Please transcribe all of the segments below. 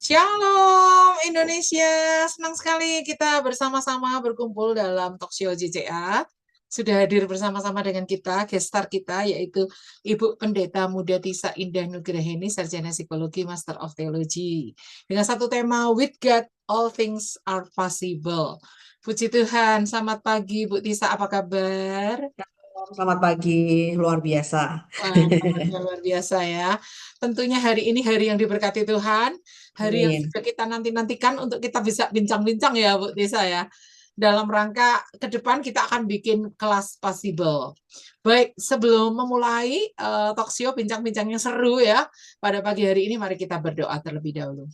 Shalom Indonesia, senang sekali kita bersama-sama berkumpul dalam Talkshow JCA. Sudah hadir bersama-sama dengan kita, guest star kita, yaitu Ibu Pendeta Muda Tisa Indah Nugraheni, Sarjana Psikologi, Master of Theology. Dengan satu tema, With God, All Things Are Possible. Puji Tuhan, selamat pagi Bu Tisa, apa kabar? Selamat pagi, luar biasa. Wah, luar biasa ya. Tentunya hari ini hari yang diberkati Tuhan, hari yang Amin. sudah kita nanti-nantikan untuk kita bisa bincang-bincang ya Bu Tisa ya. Dalam rangka ke depan kita akan bikin kelas possible. Baik, sebelum memulai talk show bincang-bincang yang seru ya, pada pagi hari ini mari kita berdoa terlebih dahulu.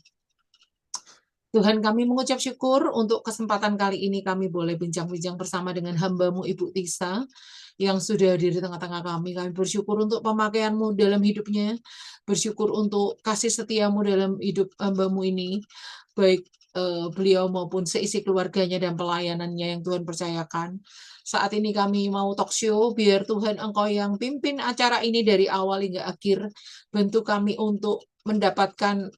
Tuhan, kami mengucap syukur untuk kesempatan kali ini kami boleh bincang-bincang bersama dengan hamba-Mu Ibu Tisa yang sudah hadir di tengah-tengah kami. Kami bersyukur untuk pemakaian-Mu dalam hidupnya, bersyukur untuk kasih setia-Mu dalam hidup hamba-Mu ini, baik beliau maupun seisi keluarganya dan pelayanannya yang Tuhan percayakan. Saat ini kami mau talk show, biar Tuhan Engkau yang pimpin acara ini dari awal hingga akhir. Bantu kami untuk mendapatkan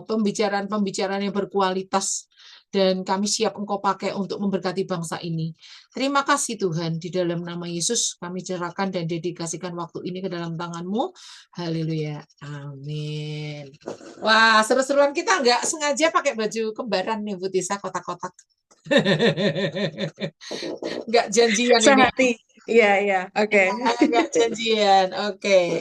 pembicaraan-pembicaraan yang berkualitas, dan kami siap Engkau pakai untuk memberkati bangsa ini. Terima kasih Tuhan, di dalam nama Yesus kami serahkan dan dedikasikan waktu ini ke dalam tangan-Mu. Haleluya. Amin. Wah, seru-seruan kita nggak sengaja pakai baju kembaran nih Bu Tisa, kotak-kotak. Nggak janjian ini. Sehati. Iya, iya. Oke. Nggak janjian. Oke.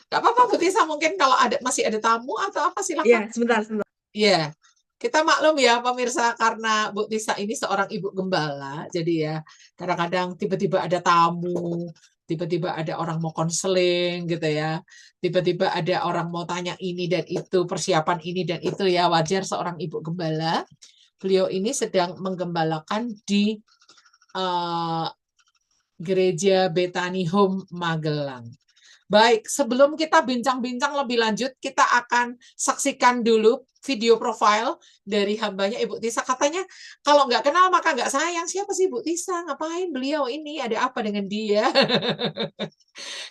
Nggak apa-apa Bu Tisa, mungkin kalau masih ada tamu atau apa Iya, silakan. sebentar, sebentar. Iya. Kita maklum ya pemirsa, karena Bu Tisa ini seorang ibu gembala, jadi ya kadang-kadang tiba-tiba ada tamu, tiba-tiba ada orang mau konseling gitu ya, tiba-tiba ada orang mau tanya ini dan itu, persiapan ini dan itu ya, wajar seorang ibu gembala. Beliau ini sedang menggembalakan di Gereja Bethany Home Magelang. Baik, sebelum kita bincang-bincang lebih lanjut, kita akan saksikan dulu video profile dari hambanya Ibu Tisa. Katanya kalau nggak kenal maka nggak sayang. Siapa sih Ibu Tisa? Ngapain beliau ini? Ada apa dengan dia?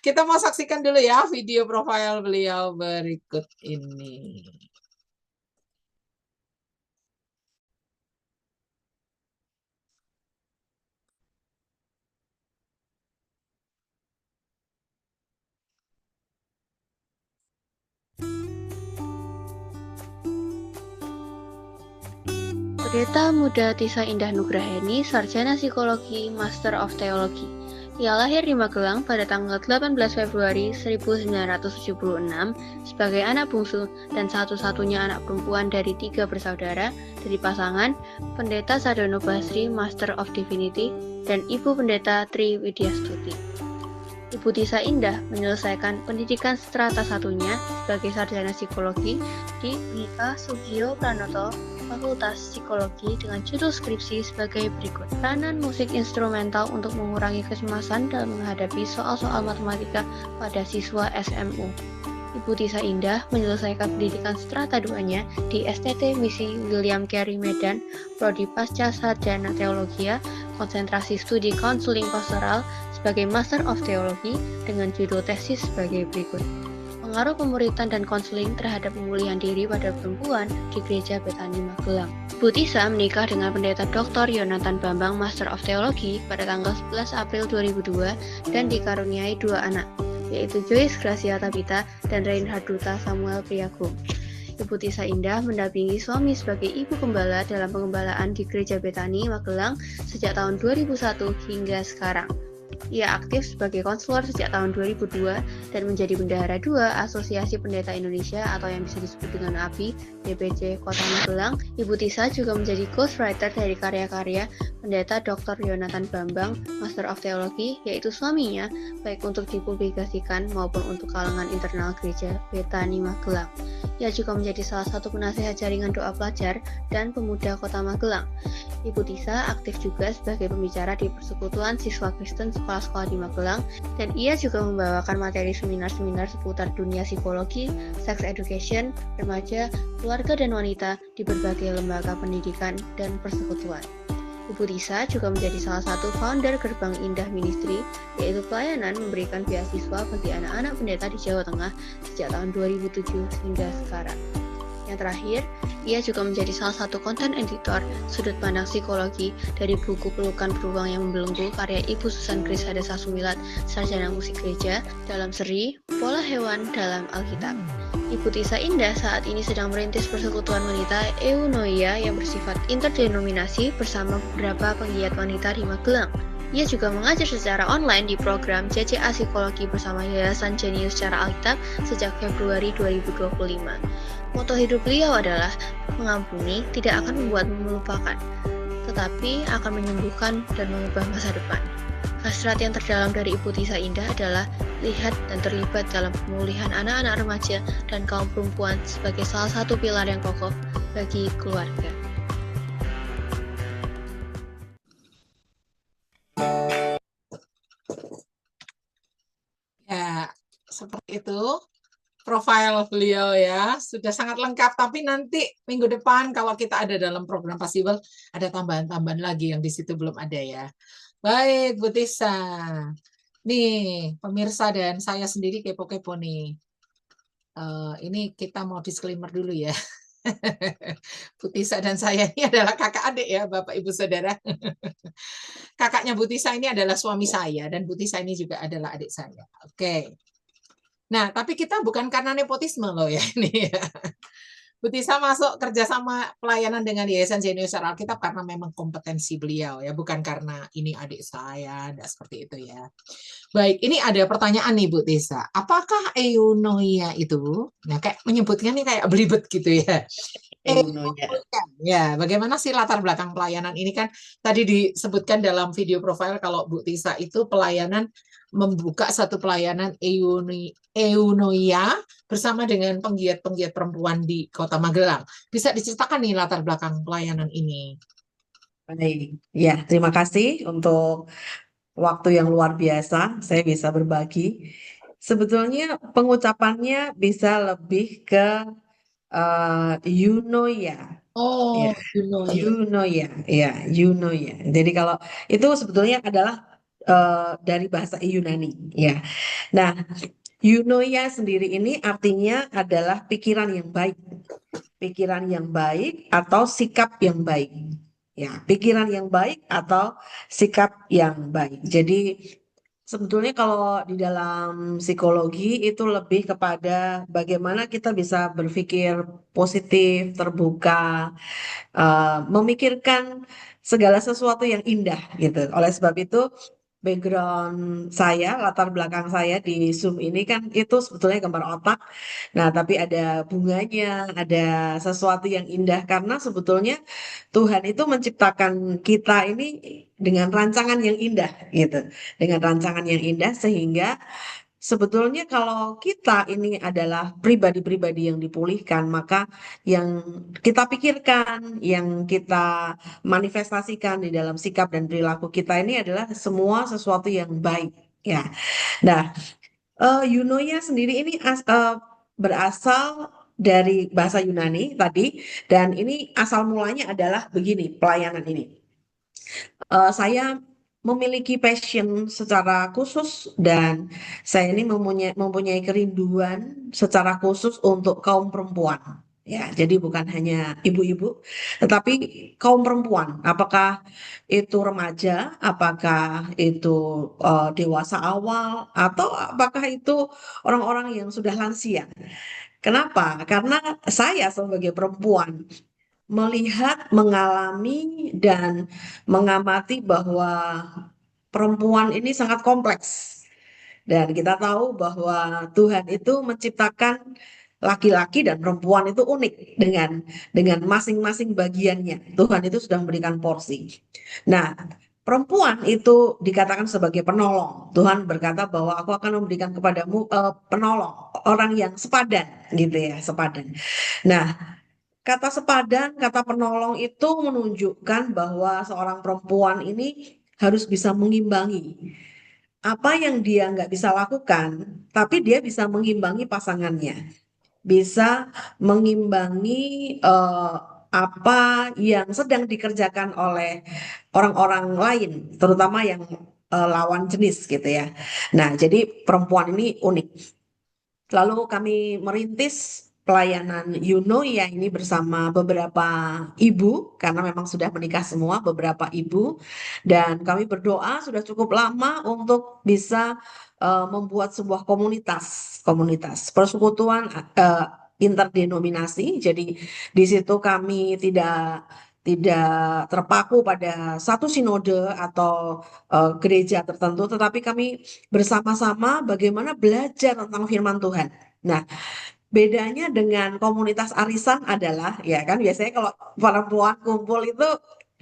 Kita mau saksikan dulu ya video profile beliau berikut ini. Pendeta Muda Tisa Indah Nugraheni, Sarjana Psikologi, Master of Theology. Ia lahir di Magelang pada tanggal 18 Februari 1976 sebagai anak bungsu dan satu-satunya anak perempuan dari 3 bersaudara dari pasangan Pendeta Sadono Basri, Master of Divinity, dan Ibu Pendeta Tri Widyastuti. Ibu Tisa Indah menyelesaikan pendidikan strata satunya sebagai sarjana psikologi di Unika Sugio Pranoto, Fakultas Psikologi, dengan judul skripsi sebagai berikut. Peranan musik instrumental untuk mengurangi kecemasan dalam menghadapi soal-soal matematika pada siswa SMU. Ibu Tisa Indah menyelesaikan pendidikan strata 2-nya di STT Misi William Carey Medan, Prodi Pasca Sarjana Teologia, konsentrasi studi konseling pastoral sebagai Master of Theology dengan judul tesis sebagai berikut. Pengaruh pemuritan dan konseling terhadap pemulihan diri pada perempuan di Gereja Bethany Magelang. Bu Tisa menikah dengan Pendeta Dr. Yonatan Bambang, Master of Theology, pada tanggal 11 April 2002 dan dikaruniai 2 anak, yaitu Joyce Gracia Tabita dan Reinhard Duta Samuel Priagung. Ibu Tisa Indah mendampingi suami sebagai ibu gembala dalam pengembalaan di Gereja Bethany Magelang sejak tahun 2001 hingga sekarang. Ia aktif sebagai konselor sejak tahun 2002 dan menjadi bendahara 2 Asosiasi Pendeta Indonesia atau yang bisa disebut dengan API DPC Kota Magelang. Ibu Tisa juga menjadi ghostwriter dari karya-karya Pendeta Dr. Yonatan Bambang, Master of Theology, yaitu suaminya, baik untuk dipublikasikan maupun untuk kalangan internal Gereja Bethany Magelang. Ia juga menjadi salah satu penasehat jaringan doa pelajar dan pemuda Kota Magelang. Ibu Tisa aktif juga sebagai pembicara di Persekutuan Siswa Kristen sekolah-sekolah di Magelang, dan ia juga membawakan materi seminar-seminar seputar dunia psikologi, sex education, remaja, keluarga dan wanita di berbagai lembaga pendidikan dan persekutuan. Ibu Tisa juga menjadi salah satu founder Gerbang Indah Ministry, yaitu pelayanan memberikan beasiswa bagi anak-anak pendeta di Jawa Tengah sejak tahun 2007 hingga sekarang. Yang terakhir, ia juga menjadi salah satu konten editor sudut pandang psikologi dari buku Pelukan Beruang yang Membelenggu karya Ibu Susan Grace Hadasa Sumilat, sarjana musik gereja, dalam seri Pola Hewan dalam Alkitab. Ibu Tisa Indah saat ini sedang merintis persekutuan wanita Eunoia yang bersifat interdenominasi bersama beberapa penggiat wanita di Magelang. Ia juga mengajar secara online di program CCA Psikologi bersama Yayasan Jenius Secara Alkitab sejak Februari 2025. Moto hidup beliau adalah mengampuni tidak akan membuatmu melupakan, tetapi akan menyembuhkan dan mengubah masa depan. Hasrat yang terdalam dari Ibu Tisa Indah adalah lihat dan terlibat dalam pemulihan anak-anak remaja dan kaum perempuan sebagai salah satu pilar yang kokoh bagi keluarga. Ya, seperti itu profil beliau ya. Sudah sangat lengkap, tapi nanti minggu depan kalau kita ada dalam program Possible, ada tambahan-tambahan lagi yang di situ belum ada ya. Baik, Bu Tisa. Nih, pemirsa dan saya sendiri kepo-kepo nih. Ini kita mau disclaimer dulu ya. Bu Tisa dan saya ini adalah kakak adik ya, Bapak Ibu Saudara. Kakaknya Bu Tisa ini adalah suami saya, dan Bu Tisa ini juga adalah adik saya. Oke. Nah, tapi kita bukan karena nepotisme loh ya ini ya. Bu Tisa masuk kerjasama pelayanan dengan Yayasan Jenius Secara Alkitab karena memang kompetensi beliau ya, bukan karena ini adik saya, dan seperti itu ya. Baik, ini ada pertanyaan nih Bu Tisa. Apakah eunoia itu, nah kayak menyebutnya nih kayak belibet gitu ya. Eunoia. Ya, bagaimana sih latar belakang pelayanan ini kan tadi disebutkan dalam video profile kalau Bu Tisa itu pelayanan membuka satu pelayanan eunoia bersama dengan penggiat-penggiat perempuan di Kota Magelang. Bisa diceritakan nih latar belakang pelayanan ini? Baik, ya terima kasih untuk waktu yang luar biasa. Saya bisa berbagi. Sebetulnya pengucapannya bisa lebih ke eunoia. Oh, Ya, eunoia. eunoia. Jadi kalau itu sebetulnya adalah dari bahasa Yunani, ya. Nah, eunoia sendiri ini artinya adalah pikiran yang baik atau sikap yang baik. Ya, pikiran yang baik atau sikap yang baik. Jadi sebetulnya kalau di dalam psikologi itu lebih kepada bagaimana kita bisa berpikir positif, terbuka, memikirkan segala sesuatu yang indah gitu. Oleh sebab itu, background saya, latar belakang saya di Zoom ini kan itu sebetulnya gambar otak. Nah, tapi ada bunganya, ada sesuatu yang indah karena sebetulnya Tuhan itu menciptakan kita ini dengan rancangan yang indah gitu. Dengan rancangan yang indah sehingga sebetulnya kalau kita ini adalah pribadi-pribadi yang dipulihkan, maka yang kita pikirkan, yang kita manifestasikan di dalam sikap dan perilaku kita ini adalah semua sesuatu yang baik. Ya, nah, eunoia sendiri ini berasal dari bahasa Yunani tadi, dan ini asal mulanya adalah begini, pelayanan ini. Saya memiliki passion secara khusus dan saya ini mempunyai kerinduan secara khusus untuk kaum perempuan. Ya, jadi bukan hanya ibu-ibu, tetapi kaum perempuan. Apakah itu remaja, apakah itu dewasa awal, atau apakah itu orang-orang yang sudah lansia? Kenapa? Karena saya sebagai perempuan melihat, mengalami, dan mengamati bahwa perempuan ini sangat kompleks. Dan kita tahu bahwa Tuhan itu menciptakan laki-laki dan perempuan itu unik dengan masing-masing bagiannya. Tuhan itu sudah memberikan porsi. Nah, perempuan itu dikatakan sebagai penolong. Tuhan berkata bahwa aku akan memberikan kepadamu penolong, orang yang sepadan gitu ya, sepadan. Nah, kata sepadan, kata penolong itu menunjukkan bahwa seorang perempuan ini harus bisa mengimbangi apa yang dia nggak bisa lakukan, tapi dia bisa mengimbangi pasangannya, bisa mengimbangi apa yang sedang dikerjakan oleh orang-orang lain, terutama yang lawan jenis gitu ya. Nah, jadi perempuan ini unik. Lalu kami merintis pelayanan Eunoia ini bersama beberapa ibu, karena memang sudah menikah semua, beberapa ibu, dan kami berdoa sudah cukup lama untuk bisa membuat sebuah komunitas persekutuan interdenominasi. Jadi di situ kami tidak terpaku pada satu sinode atau gereja tertentu, tetapi kami bersama-sama bagaimana belajar tentang firman Tuhan. Nah, bedanya dengan komunitas arisan adalah, ya kan, biasanya kalau perempuan kumpul itu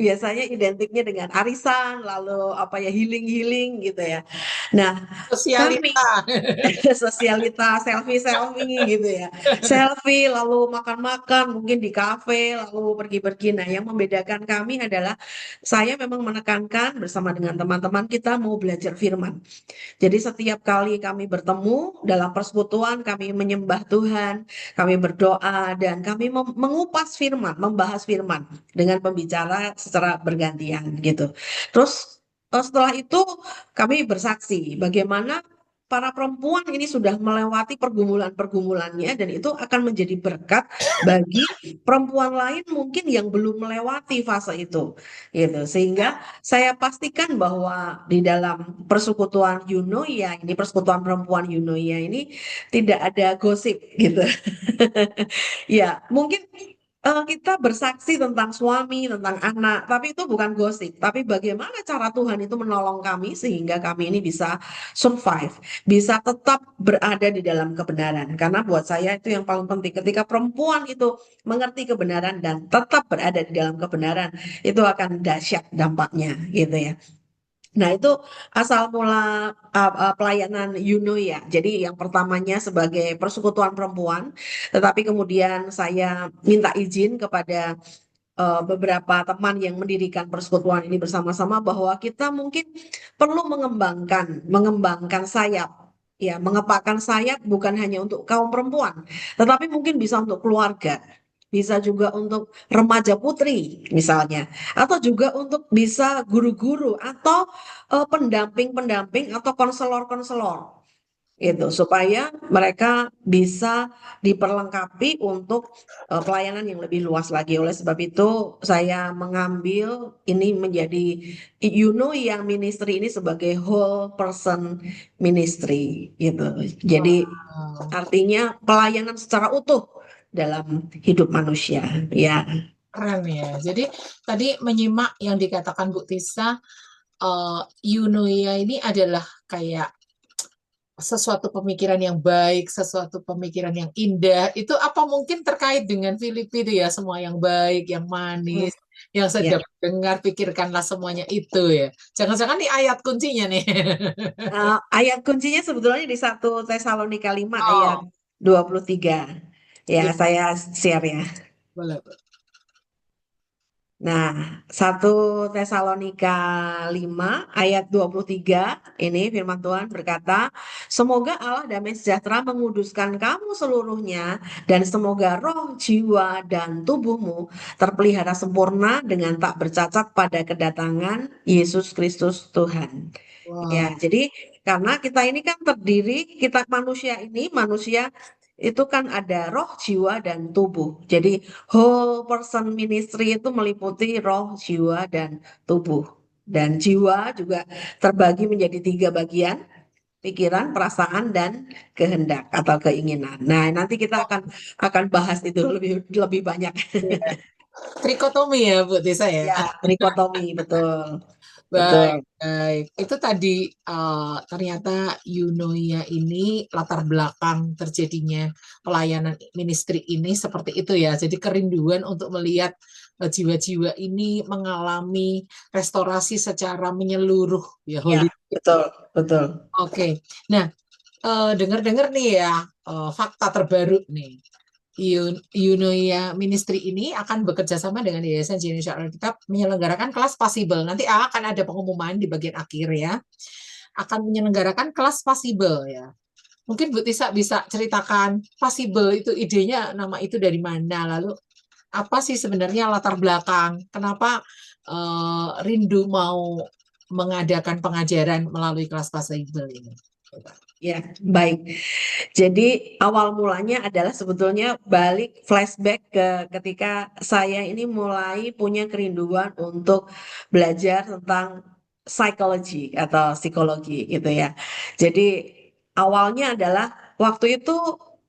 biasanya identiknya dengan arisan, lalu apa ya, healing gitu ya. Nah, kami Sosialita. sosialita, selfie gitu ya. Selfie lalu makan-makan mungkin di kafe lalu pergi-pergi. Nah, yang membedakan kami adalah saya memang menekankan bersama dengan teman-teman kita mau belajar firman. Jadi setiap kali kami bertemu dalam persekutuan, kami menyembah Tuhan, kami berdoa, dan kami mengupas firman, membahas firman dengan pembicara secara bergantian gitu. Terus setelah itu kami bersaksi bagaimana para perempuan ini sudah melewati pergumulan-pergumulannya dan itu akan menjadi berkat bagi perempuan lain mungkin yang belum melewati fase itu gitu. Sehingga saya pastikan bahwa di dalam persekutuan Eunoia ini, persekutuan perempuan Eunoia ini tidak ada gosip gitu. Ya, mungkin kita bersaksi tentang suami, tentang anak, tapi itu bukan gosip. Tapi bagaimana cara Tuhan itu menolong kami sehingga kami ini bisa survive, bisa tetap berada di dalam kebenaran. Karena buat saya itu yang paling penting. Ketika perempuan itu mengerti kebenaran dan tetap berada di dalam kebenaran, itu akan dahsyat dampaknya, gitu ya. Nah, itu asal mula pelayanan Eunoia. Jadi yang pertamanya sebagai persekutuan perempuan, tetapi kemudian saya minta izin kepada beberapa teman yang mendirikan persekutuan ini bersama-sama bahwa kita mungkin perlu mengembangkan sayap. Ya, mengepakkan sayap bukan hanya untuk kaum perempuan, tetapi mungkin bisa untuk keluarga, bisa juga untuk remaja putri misalnya, atau juga untuk bisa guru-guru atau pendamping-pendamping atau konselor-konselor itu supaya mereka bisa diperlengkapi untuk pelayanan yang lebih luas lagi. Oleh sebab itu saya mengambil ini menjadi yang ministry ini sebagai whole person ministry gitu. Jadi Wow, artinya pelayanan secara utuh dalam hidup manusia ya. keren ya. Jadi tadi menyimak yang dikatakan Bu Tisa, Eunoia ini adalah kayak sesuatu pemikiran yang baik, sesuatu pemikiran yang indah. Itu apa mungkin terkait dengan Filipi itu ya, semua yang baik, yang Hmm, manis, yang ya. sedap dengar, pikirkanlah semuanya itu ya. Jangan-jangan di ayat kuncinya nih. Ayat kuncinya sebetulnya di 1 Tesalonika 5 ayat Oh, 23. Ya, ya, saya share ya. boleh. Nah, 1 Tesalonika 5 ayat 23 ini firman Tuhan berkata, semoga Allah damai sejahtera menguduskan kamu seluruhnya dan semoga roh, jiwa, dan tubuhmu terpelihara sempurna dengan tak bercacat pada kedatangan Yesus Kristus Tuhan. Wow. Ya, jadi karena kita ini kan terdiri, kita manusia ini, manusia itu kan ada roh, jiwa, dan tubuh. Jadi whole person ministry itu meliputi roh, jiwa, dan tubuh. Dan jiwa juga terbagi menjadi 3 bagian, pikiran, perasaan, dan kehendak atau keinginan. Nah, nanti kita akan bahas itu lebih lebih banyak. Ya. Trikotomi ya Bu Tisa ya. Ya, trikotomi, betul. Baik, Betul. baik. Itu tadi ternyata Eunoia ini latar belakang terjadinya pelayanan ministry ini seperti itu ya. Jadi kerinduan untuk melihat jiwa-jiwa ini mengalami restorasi secara menyeluruh ya, Ya, holistik. betul, betul. Oke. Nah, dengar-dengar nih ya, fakta terbaru nih. Eunoia Ministry ini akan bekerja sama dengan Yayasan Genesis Alkitab menyelenggarakan kelas Possible. Nanti akan ada pengumuman di bagian akhir ya. Akan menyelenggarakan kelas Possible ya. Mungkin Bu Tisa bisa ceritakan Possible itu idenya, nama itu dari mana, lalu apa sih sebenarnya latar belakang, kenapa rindu mau mengadakan pengajaran melalui kelas Possible ini? Ya, baik. Jadi awal mulanya adalah sebetulnya balik flashback ke ketika saya ini mulai punya kerinduan untuk belajar tentang psychology atau psikologi gitu ya. Jadi awalnya adalah waktu itu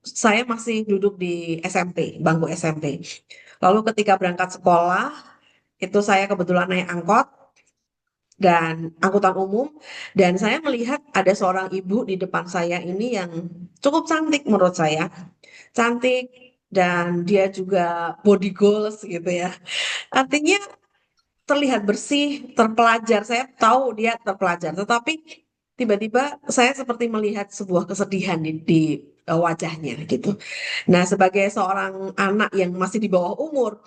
saya masih duduk di SMP, bangku SMP. Lalu ketika berangkat sekolah, itu saya kebetulan naik angkot dan angkutan umum, dan saya melihat ada seorang ibu di depan saya ini yang cukup cantik menurut saya, cantik, dan dia juga body goals gitu ya. Artinya terlihat bersih, terpelajar. Saya tahu dia terpelajar, tetapi tiba-tiba saya seperti melihat sebuah kesedihan di wajahnya gitu. Nah, sebagai seorang anak yang masih di bawah umur,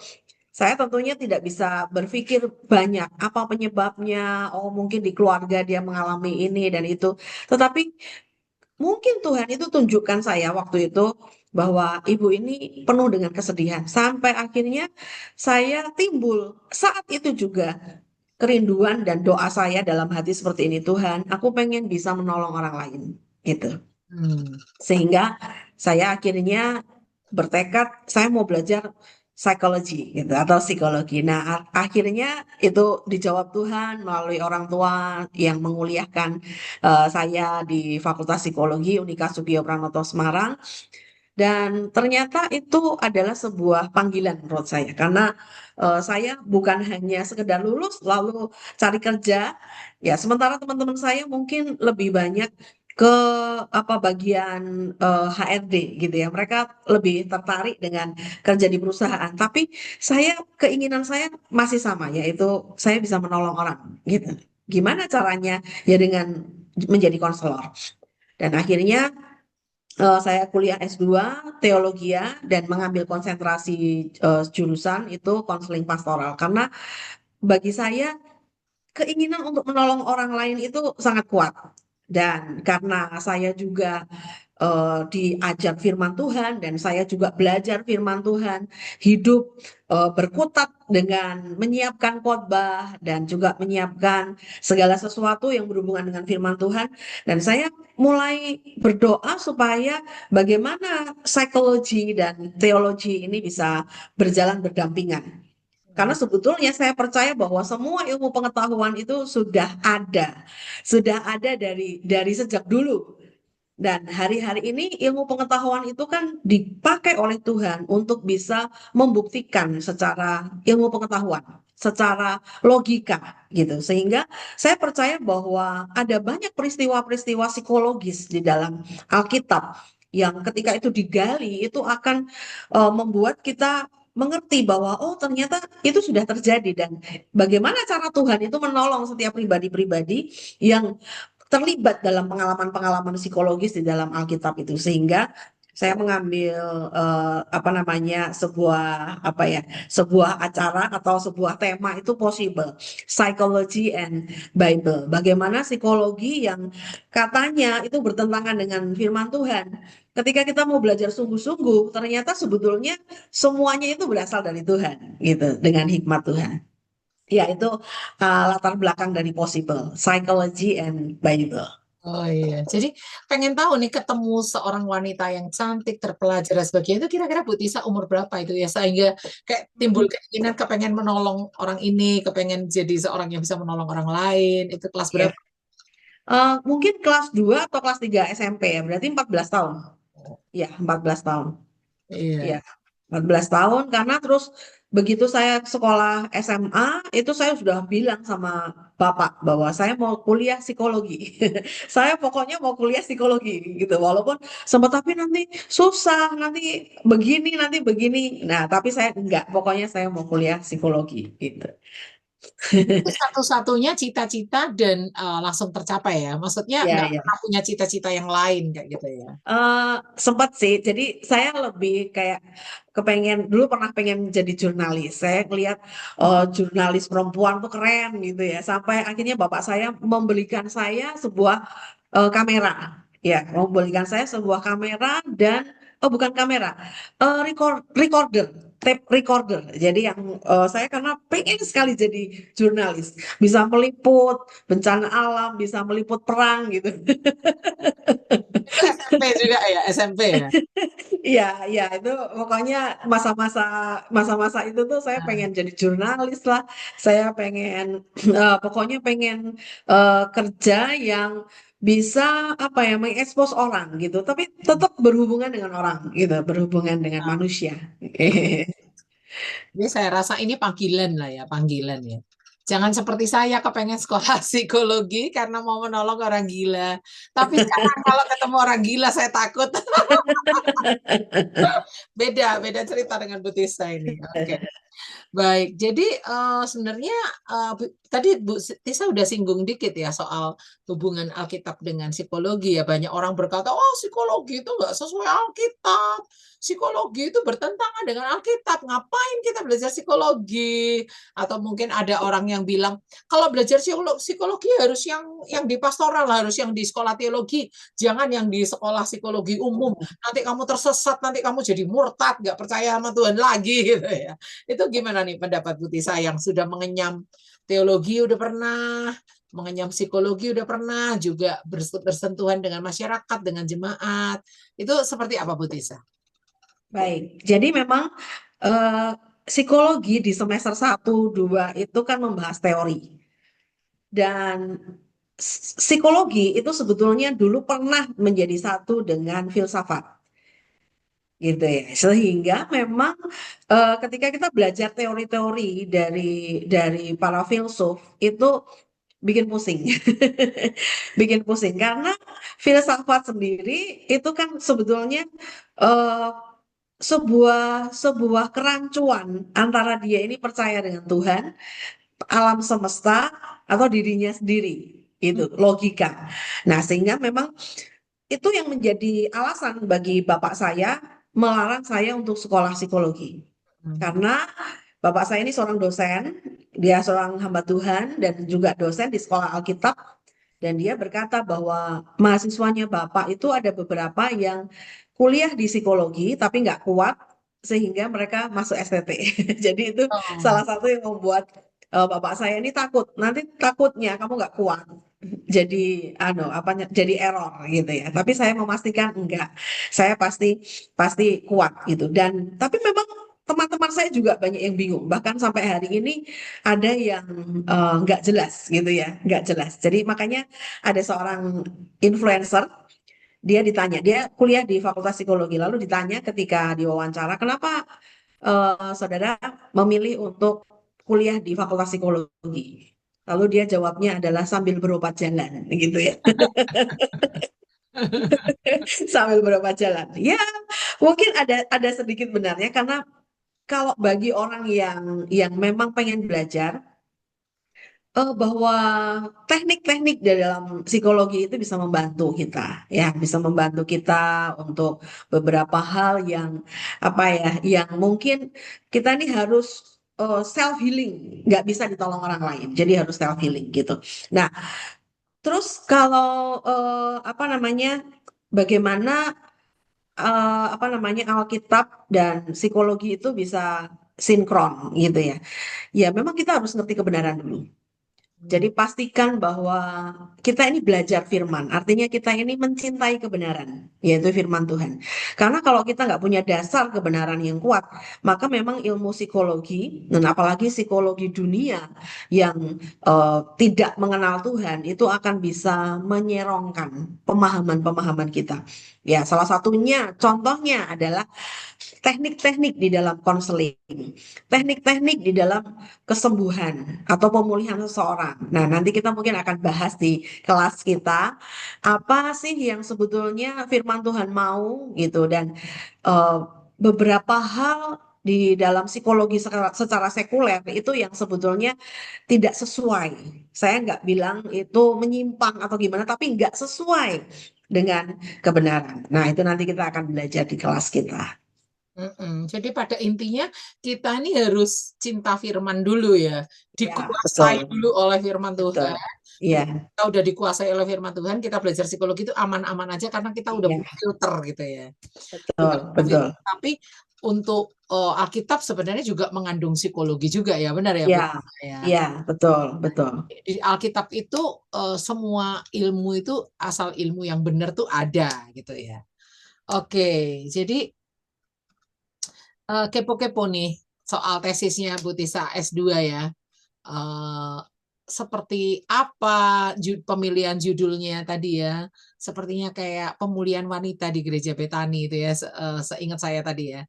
saya tentunya tidak bisa berpikir banyak apa penyebabnya. Oh, mungkin di keluarga dia mengalami ini dan itu. Tetapi mungkin Tuhan itu tunjukkan saya waktu itu bahwa ibu ini penuh dengan kesedihan. Sampai akhirnya saya timbul saat itu juga kerinduan dan doa saya dalam hati seperti ini, Tuhan, aku pengen bisa menolong orang lain. Gitu. Hmm. Sehingga saya akhirnya bertekad saya mau belajar psikologi gitu atau psikologi. Nah, akhirnya itu dijawab Tuhan melalui orang tua yang menguliahkan saya di Fakultas Psikologi Unika Sugio Pranoto Semarang. Dan ternyata itu adalah sebuah panggilan menurut saya karena saya bukan hanya sekedar lulus lalu cari kerja, ya sementara teman-teman saya mungkin lebih banyak ke apa bagian HRD gitu ya. Mereka lebih tertarik dengan kerja di perusahaan. Tapi keinginan saya masih sama, yaitu saya bisa menolong orang gitu. Gimana caranya? Ya dengan menjadi konselor. Dan akhirnya saya kuliah S2 teologi dan mengambil konsentrasi jurusan itu konseling pastoral karena bagi saya keinginan untuk menolong orang lain itu sangat kuat. Dan karena saya juga diajar firman Tuhan dan saya juga belajar firman Tuhan, hidup berkutat dengan menyiapkan khotbah dan juga menyiapkan segala sesuatu yang berhubungan dengan firman Tuhan. Dan saya mulai berdoa supaya bagaimana psikologi dan teologi ini bisa berjalan berdampingan. Karena sebetulnya saya percaya bahwa semua ilmu pengetahuan itu sudah ada dari sejak dulu. Dan hari-hari ini ilmu pengetahuan itu kan dipakai oleh Tuhan untuk bisa membuktikan secara ilmu pengetahuan, secara logika gitu. Sehingga saya percaya bahwa ada banyak peristiwa-peristiwa psikologis di dalam Alkitab yang ketika itu digali itu akan membuat kita mengerti bahwa oh ternyata itu sudah terjadi dan bagaimana cara Tuhan itu menolong setiap pribadi-pribadi yang terlibat dalam pengalaman-pengalaman psikologis di dalam Alkitab itu sehingga saya mengambil apa namanya sebuah acara atau sebuah tema itu possible psychology and Bible, bagaimana psikologi yang katanya itu bertentangan dengan firman Tuhan ketika kita mau belajar sungguh-sungguh ternyata sebetulnya semuanya itu berasal dari Tuhan gitu dengan hikmat Tuhan. Ya, itu latar belakang dari possible, psychology and Bible. Oh iya, jadi pengen tahu nih ketemu seorang wanita yang cantik, terpelajar dan sebagainya itu kira-kira Bu Tisa umur berapa itu ya sehingga kayak timbul keinginan kepengen menolong orang ini, kepengen jadi seorang yang bisa menolong orang lain, itu kelas Ya. berapa? Mungkin kelas 2 atau kelas 3 SMP ya, berarti 14 tahun. Ya, 14 tahun. Iya. Ya, 14 tahun karena terus begitu saya sekolah SMA itu saya sudah bilang sama Bapak bahwa saya mau kuliah psikologi. Saya pokoknya mau kuliah psikologi gitu. Walaupun sempat tapi nanti susah, nanti begini. Nah, tapi saya enggak, pokoknya saya mau kuliah psikologi gitu. Itu satu-satunya cita-cita dan langsung tercapai ya. Maksudnya Ya, nggak ya. pernah punya cita-cita yang lain kayak gitu ya. Sempat sih, jadi saya lebih kayak dulu pernah pengen jadi jurnalis. Saya ngelihat jurnalis perempuan tuh keren gitu ya. Sampai akhirnya bapak saya membelikan saya sebuah kamera. Ya, membelikan saya sebuah kamera dan oh bukan kamera, recorder. tape recorder. Jadi yang saya karena pengen sekali jadi jurnalis, bisa meliput bencana alam, bisa meliput perang gitu. Itu SMP juga ya, SMP ya. Iya, iya itu pokoknya masa-masa itu tuh saya Nah, pengen jadi jurnalis lah. Saya pengen pokoknya pengen kerja yang bisa apa ya mengekspos orang gitu, tapi tetap berhubungan dengan orang gitu, berhubungan dengan manusia. Jadi saya rasa ini panggilan lah ya, panggilan ya. Jangan seperti saya kepengen sekolah psikologi karena mau menolong orang gila. Tapi sekarang kalau ketemu orang gila saya takut. Beda cerita dengan Bu Tisa ini. Oke. Baik, jadi sebenarnya tadi Bu Tisa udah singgung dikit ya soal hubungan Alkitab dengan psikologi ya. Banyak orang berkata, oh psikologi itu nggak sesuai Alkitab. Psikologi itu bertentangan dengan Alkitab. Ngapain kita belajar psikologi? Atau mungkin ada orang yang bilang, kalau belajar psikologi harus yang di pastoral, harus yang di sekolah teologi. Jangan yang di sekolah psikologi umum. Nanti kamu tersesat, nanti kamu jadi murtad, nggak percaya sama Tuhan lagi gitu ya. Itu gimana nih pendapat Bu Tisa yang sudah mengenyam teologi udah pernah, mengenyam psikologi udah pernah, juga bersentuhan dengan masyarakat, dengan jemaat. Itu seperti apa Bu Tisa? Baik, jadi memang psikologi di semester 1, 2 itu kan membahas teori. Dan psikologi itu sebetulnya dulu pernah menjadi satu dengan filsafat. Gitu ya. Sehingga memang ketika kita belajar teori-teori dari para filsuf itu bikin pusing. Bikin pusing karena filsafat sendiri itu kan sebetulnya eh, sebuah kerancuan antara dia ini percaya dengan Tuhan, alam semesta atau dirinya sendiri. Itu logika. Nah, sehingga memang itu yang menjadi alasan bagi bapak saya melarang saya untuk sekolah psikologi. Karena bapak saya ini seorang dosen, dia seorang hamba Tuhan dan juga dosen di sekolah Alkitab. Dan dia berkata bahwa mahasiswanya bapak itu ada beberapa yang kuliah di psikologi tapi nggak kuat sehingga mereka masuk STT. Jadi itu salah satu yang membuat bapak saya ini takut. Nanti takutnya kamu nggak kuat. Jadi jadi error gitu ya. Tapi saya memastikan enggak. Saya pasti pasti kuat gitu. Dan tapi memang teman-teman saya juga banyak yang bingung. Bahkan sampai hari ini ada yang nggak jelas gitu ya, nggak jelas. Jadi makanya ada seorang influencer, dia ditanya, dia kuliah di Fakultas Psikologi, lalu ditanya ketika diwawancara, kenapa saudara memilih untuk kuliah di Fakultas Psikologi? Lalu dia jawabnya adalah sambil berobat jalan, gitu ya. Sambil berobat jalan. Ya, mungkin ada sedikit benarnya karena kalau bagi orang yang memang pengen belajar bahwa teknik-teknik di dalam psikologi itu bisa membantu kita, ya, bisa membantu kita untuk beberapa hal yang apa ya, yang mungkin kita ini harus self healing, nggak bisa ditolong orang lain, jadi harus self healing gitu. Nah, terus kalau apa namanya, bagaimana apa namanya Alkitab dan psikologi itu bisa sinkron gitu ya. Ya memang kita harus ngerti kebenaran dulu. Jadi pastikan bahwa kita ini belajar firman, artinya kita ini mencintai kebenaran, yaitu firman Tuhan. Karena kalau kita nggak punya dasar kebenaran yang kuat, maka memang ilmu psikologi, dan apalagi psikologi dunia yang tidak mengenal Tuhan, itu akan bisa menyerongkan pemahaman-pemahaman kita. Ya, salah satunya, contohnya adalah teknik-teknik di dalam konseling, teknik-teknik di dalam kesembuhan atau pemulihan seseorang. Nah, nanti kita mungkin akan bahas di kelas kita apa sih yang sebetulnya firman Tuhan mau gitu dan eh, beberapa hal di dalam psikologi secara sekuler itu yang sebetulnya tidak sesuai. Saya nggak bilang itu menyimpang atau gimana, tapi nggak sesuai dengan kebenaran. Nah, itu nanti kita akan belajar di kelas kita. Jadi pada intinya kita ini harus cinta firman dulu ya, Ya, dikuasai betul. dulu oleh firman Betul. Tuhan. Iya, Kita udah dikuasai oleh firman Tuhan, kita belajar psikologi itu aman-aman aja karena kita udah iya, punya filter gitu ya. betul, betul. Tapi untuk Alkitab sebenarnya juga mengandung psikologi juga ya, benar ya Bu? Ya, Ya. ya, betul, betul. Di Alkitab itu semua ilmu itu asal ilmu yang benar tuh ada gitu ya. Oke, jadi kepo-kepo nih soal tesisnya Bu Tisa S2 ya. Eh, Seperti apa pemilihan judulnya tadi ya? Sepertinya kayak pemulihan wanita di gereja Betani itu ya, seingat saya tadi ya.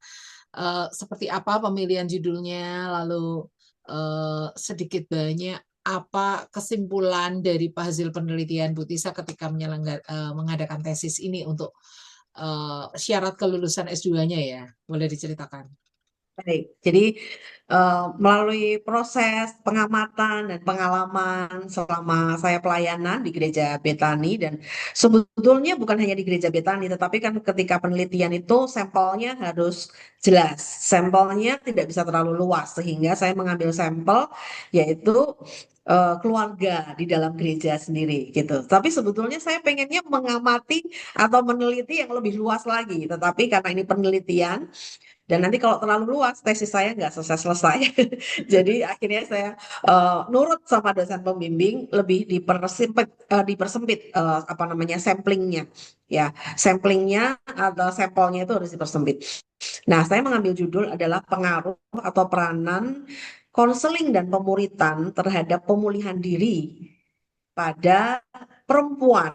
Seperti apa pemilihan judulnya, lalu sedikit banyak apa kesimpulan dari hasil penelitian Bu Tisa ketika mengadakan tesis ini untuk syarat kelulusan S2-nya ya? Boleh diceritakan? Baik, jadi melalui proses pengamatan dan pengalaman selama saya pelayanan di Gereja Betani dan sebetulnya bukan hanya di Gereja Betani, tetapi kan ketika penelitian itu sampelnya harus jelas, sampelnya tidak bisa terlalu luas sehingga saya mengambil sampel yaitu keluarga di dalam gereja sendiri gitu. Tapi sebetulnya saya pengennya mengamati atau meneliti yang lebih luas lagi, tetapi karena ini penelitian. Dan nanti kalau terlalu luas, tesis saya nggak selesai-selesai. Jadi akhirnya saya nurut sama dosen pembimbing, lebih dipersempit apa namanya samplingnya, ya samplingnya atau sampelnya itu harus dipersempit. Nah, saya mengambil judul adalah pengaruh atau peranan konseling dan pemuritan terhadap pemulihan diri pada perempuan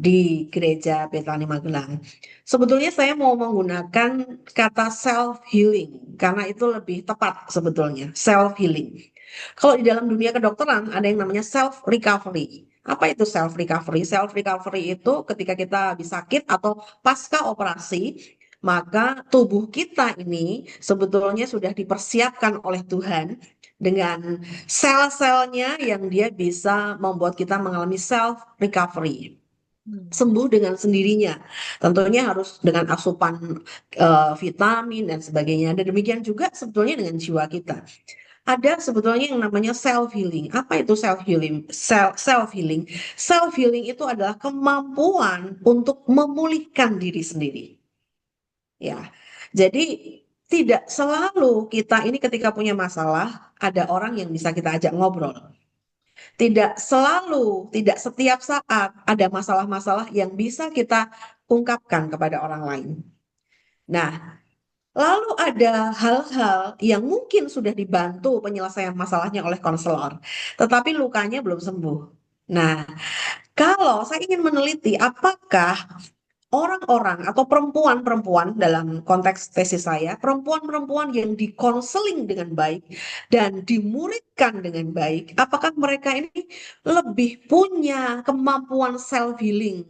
di Gereja Betani Magelang. Sebetulnya saya mau menggunakan kata self healing karena itu lebih tepat sebetulnya, self healing. Kalau di dalam dunia kedokteran ada yang namanya self recovery. Apa itu self recovery? Self recovery itu ketika kita habis sakit atau pasca operasi, maka tubuh kita ini sebetulnya sudah dipersiapkan oleh Tuhan dengan sel-selnya yang dia bisa membuat kita mengalami self recovery, sembuh dengan sendirinya. Tentunya harus dengan asupan vitamin dan sebagainya. Dan demikian juga sebetulnya dengan jiwa kita. Ada sebetulnya yang namanya self healing. Apa itu self healing? Self healing. Self healing itu adalah kemampuan untuk memulihkan diri sendiri. Ya. Jadi tidak selalu kita ini ketika punya masalah ada orang yang bisa kita ajak ngobrol. Tidak selalu, tidak setiap saat ada masalah-masalah yang bisa kita ungkapkan kepada orang lain. Nah, lalu ada hal-hal yang mungkin sudah dibantu penyelesaian masalahnya oleh konselor, tetapi lukanya belum sembuh. Nah, kalau saya ingin meneliti apakah orang-orang atau perempuan-perempuan dalam konteks tesis saya, perempuan-perempuan yang dikonseling dengan baik dan dimuridkan dengan baik, apakah mereka ini lebih punya kemampuan self healing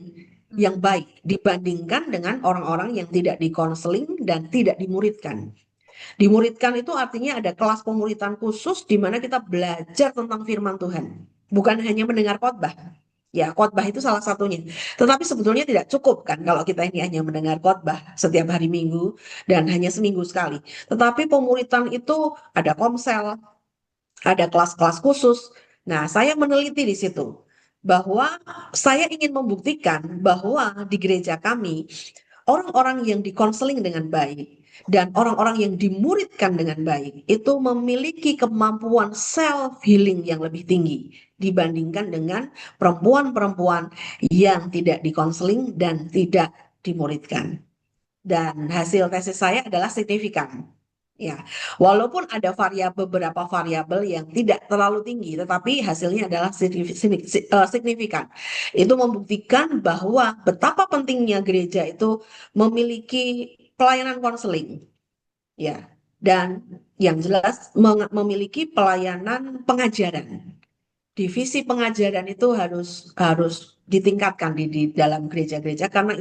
yang baik dibandingkan dengan orang-orang yang tidak dikonseling dan tidak dimuridkan. Dimuridkan itu artinya ada kelas pemuritan khusus di mana kita belajar tentang firman Tuhan, bukan hanya mendengar khotbah. Ya, khotbah itu salah satunya. Tetapi sebetulnya tidak cukup kan kalau kita ini hanya mendengar khotbah setiap hari Minggu dan hanya seminggu sekali. Tetapi pemuritan itu ada komsel, ada kelas-kelas khusus. Nah, saya meneliti di situ bahwa saya ingin membuktikan bahwa di gereja kami orang-orang yang dikonseling dengan baik dan orang-orang yang dimuridkan dengan baik itu memiliki kemampuan self healing yang lebih tinggi dibandingkan dengan perempuan-perempuan yang tidak dikonseling dan tidak dimuridkan. Dan hasil tesis saya adalah signifikan. Ya, walaupun ada beberapa variabel yang tidak terlalu tinggi, tetapi hasilnya adalah signifikan. Itu membuktikan bahwa betapa pentingnya gereja itu memiliki pelayanan konseling, ya, dan yang jelas memiliki pelayanan pengajaran. Divisi pengajaran itu harus ditingkatkan di dalam gereja-gereja karena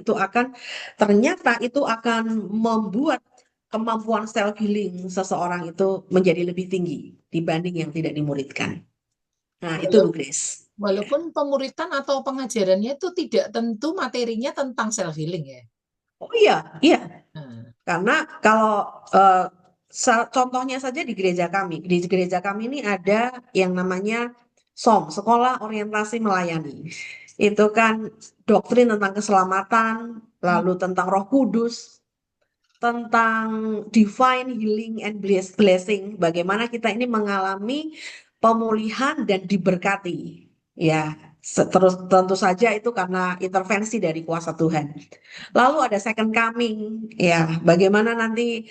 ternyata itu akan membuat kemampuan self healing seseorang itu menjadi lebih tinggi dibanding yang tidak dimuridkan. Nah, itu Bu Grace. Walaupun pemuritan atau pengajarannya itu tidak tentu materinya tentang self healing ya. Oh iya, iya. Karena kalau contohnya saja di gereja kami ini ada yang namanya SOM, Sekolah Orientasi Melayani. Itu kan doktrin tentang keselamatan, lalu tentang Roh Kudus. tentang divine healing and blessing, bagaimana kita ini mengalami pemulihan dan diberkati. Ya, terus tentu saja itu karena intervensi dari kuasa Tuhan. Lalu ada second coming, ya, bagaimana nanti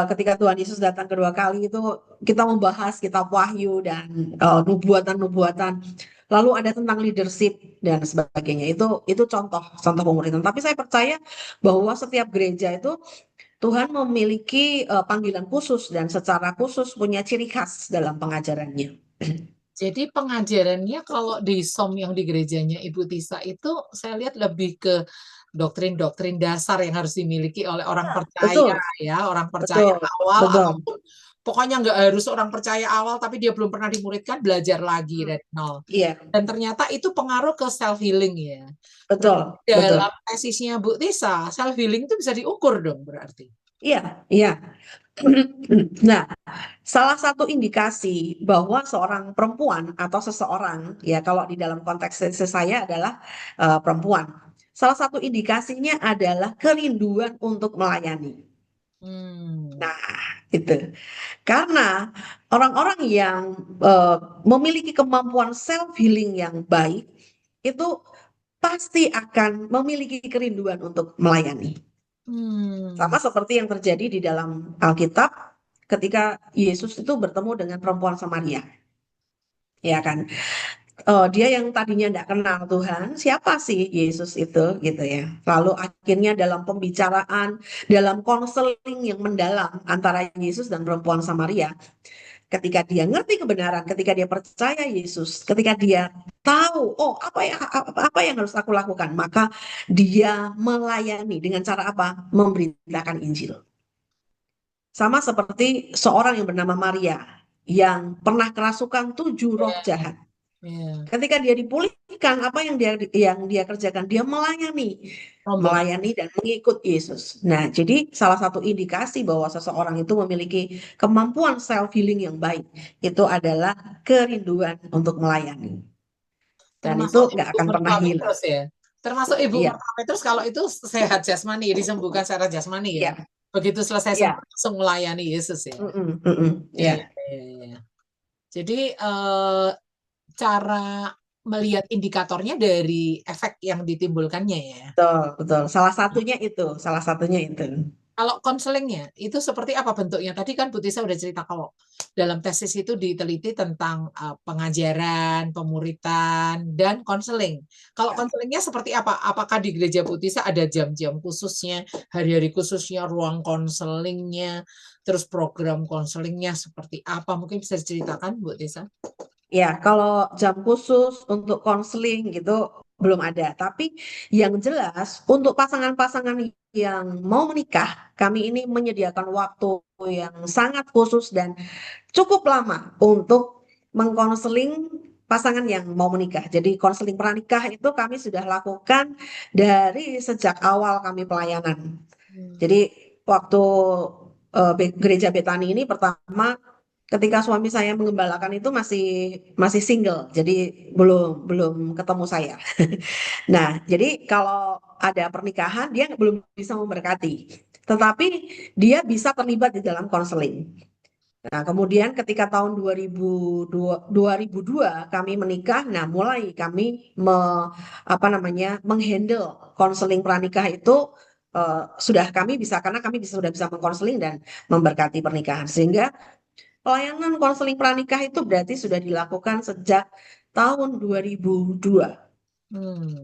ketika Tuhan Yesus datang kedua kali itu kita membahas kitab Wahyu dan nubuatan-nubuatan. Lalu ada tentang leadership dan sebagainya. Itu contoh pemuridan. Tapi saya percaya bahwa setiap gereja itu Tuhan memiliki panggilan khusus dan secara khusus punya ciri khas dalam pengajarannya. Jadi pengajarannya kalau di SOM yang di gerejanya Ibu Tisa itu saya lihat lebih ke doktrin-doktrin dasar yang harus dimiliki oleh orang percaya Betul, ya, orang percaya betul, awal betul. ataupun pokoknya nggak harus orang percaya awal tapi dia belum pernah dimuridkan, belajar lagi dari nol. Iya, Dan ternyata itu pengaruh ke self healing ya. betul, Berarti betul. dalam tesisnya Bu Tisa, self healing itu bisa diukur dong berarti. Iya, iya. Nah, salah satu indikasi bahwa seorang perempuan atau seseorang, ya kalau di dalam konteks saya adalah perempuan. Salah satu indikasinya adalah kerinduan untuk melayani. Nah, itu. Karena orang-orang yang memiliki kemampuan self healing yang baik itu pasti akan memiliki kerinduan untuk melayani. Sama seperti yang terjadi di dalam Alkitab ketika Yesus itu bertemu dengan perempuan Samaria. Ya kan? Dia yang tadinya tidak kenal Tuhan, siapa sih Yesus itu gitu ya. Lalu akhirnya dalam pembicaraan, dalam konseling yang mendalam antara Yesus dan perempuan Samaria, ketika dia ngerti kebenaran, ketika dia percaya Yesus, ketika dia tahu, oh apa yang harus aku lakukan, maka dia melayani dengan cara apa? Memberitakan Injil. Sama seperti seorang yang bernama Maria yang pernah kerasukan 7 roh jahat. Ketika dia dipulihkan, apa yang dia kerjakan? Dia melayani dan mengikut Yesus. Nah, jadi salah satu indikasi bahwa seseorang itu memiliki kemampuan self healing yang baik itu adalah kerinduan untuk melayani. Dan Termasuk itu nggak Ibu akan pernah mertua hilang. Petrus ya. Termasuk Ibu Iya, mertua Petrus kalau itu sehat jasmani, disembuhkan secara jasmani ya. iya, Begitu selesai iya. sembuh langsung melayani Yesus ya. Iya. Iya. Jadi cara melihat indikatornya dari efek yang ditimbulkannya ya. Betul, betul. Salah satunya itu. Kalau konselingnya itu seperti apa bentuknya? Tadi kan Bu Tisa udah cerita kalau dalam tesis itu diteliti tentang pengajaran, pemuritan, dan konseling. Kalau konselingnya seperti apa? Apakah di gereja Bu Tisa ada jam-jam khususnya, hari-hari khususnya, ruang konselingnya, terus program konselingnya seperti apa? Mungkin bisa diceritakan Bu Tisa? Ya, kalau jam khusus untuk konseling gitu belum ada. Tapi yang jelas untuk pasangan-pasangan yang mau menikah, kami ini menyediakan waktu yang sangat khusus dan cukup lama untuk mengkonseling pasangan yang mau menikah. Jadi konseling pranikah itu kami sudah lakukan dari sejak awal kami pelayanan. Jadi waktu gereja Betani ini pertama ketika suami saya mengembalakan itu masih single, jadi belum ketemu saya. Nah, jadi kalau ada pernikahan dia belum bisa memberkati, tetapi dia bisa terlibat di dalam konseling. Nah, kemudian ketika tahun 2002 kami menikah, nah mulai kami menghandle konseling pranikah itu sudah kami bisa karena kami sudah bisa mengkonseling dan memberkati pernikahan sehingga pelayanan konseling pranikah itu berarti sudah dilakukan sejak tahun 2002.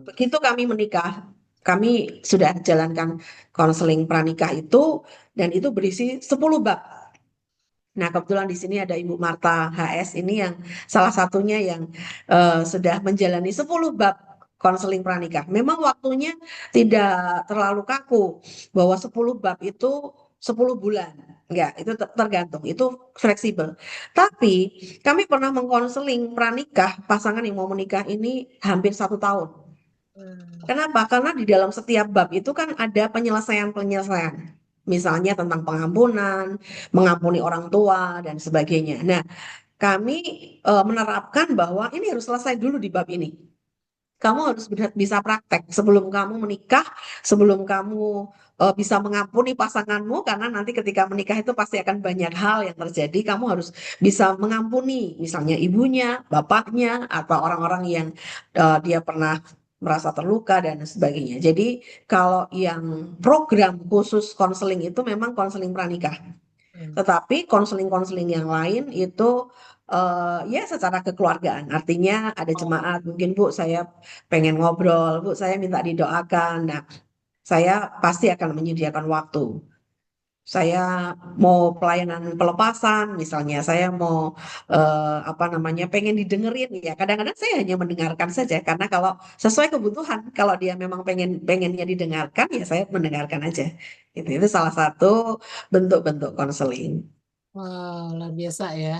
Begitu kami menikah, kami sudah jalankan konseling pranikah itu dan itu berisi 10 bab. Nah, kebetulan di sini ada Ibu Marta HS ini yang salah satunya yang sudah menjalani 10 bab konseling pranikah. Memang waktunya tidak terlalu kaku bahwa 10 bab itu 10 bulan. Enggak, itu tergantung, itu fleksibel. Tapi kami pernah mengkonseling pranikah pasangan yang mau menikah ini hampir 1 tahun. Kenapa? Karena di dalam setiap bab itu kan ada penyelesaian-penyelesaian. Misalnya tentang pengampunan, mengampuni orang tua, dan sebagainya. Nah, kami menerapkan bahwa ini harus selesai dulu di bab ini. Kamu harus bisa praktek sebelum kamu menikah, sebelum kamu bisa mengampuni pasanganmu, karena nanti ketika menikah itu pasti akan banyak hal yang terjadi. Kamu harus bisa mengampuni, misalnya ibunya, bapaknya, atau orang-orang yang dia pernah merasa terluka dan sebagainya. Jadi kalau yang program khusus konseling itu memang konseling pranikah. Hmm. Tetapi konseling-konseling yang lain itu ya secara kekeluargaan. Artinya ada Oh, jemaat, mungkin Bu saya pengen ngobrol, Bu saya minta didoakan. Nah, saya pasti akan menyediakan waktu. Saya mau pelayanan pelepasan, misalnya saya mau apa namanya pengen didengerin ya. Kadang-kadang saya hanya mendengarkan saja karena kalau sesuai kebutuhan, kalau dia memang pengennya didengarkan ya saya mendengarkan aja. Itu salah satu bentuk-bentuk konseling. wah, luar biasa ya.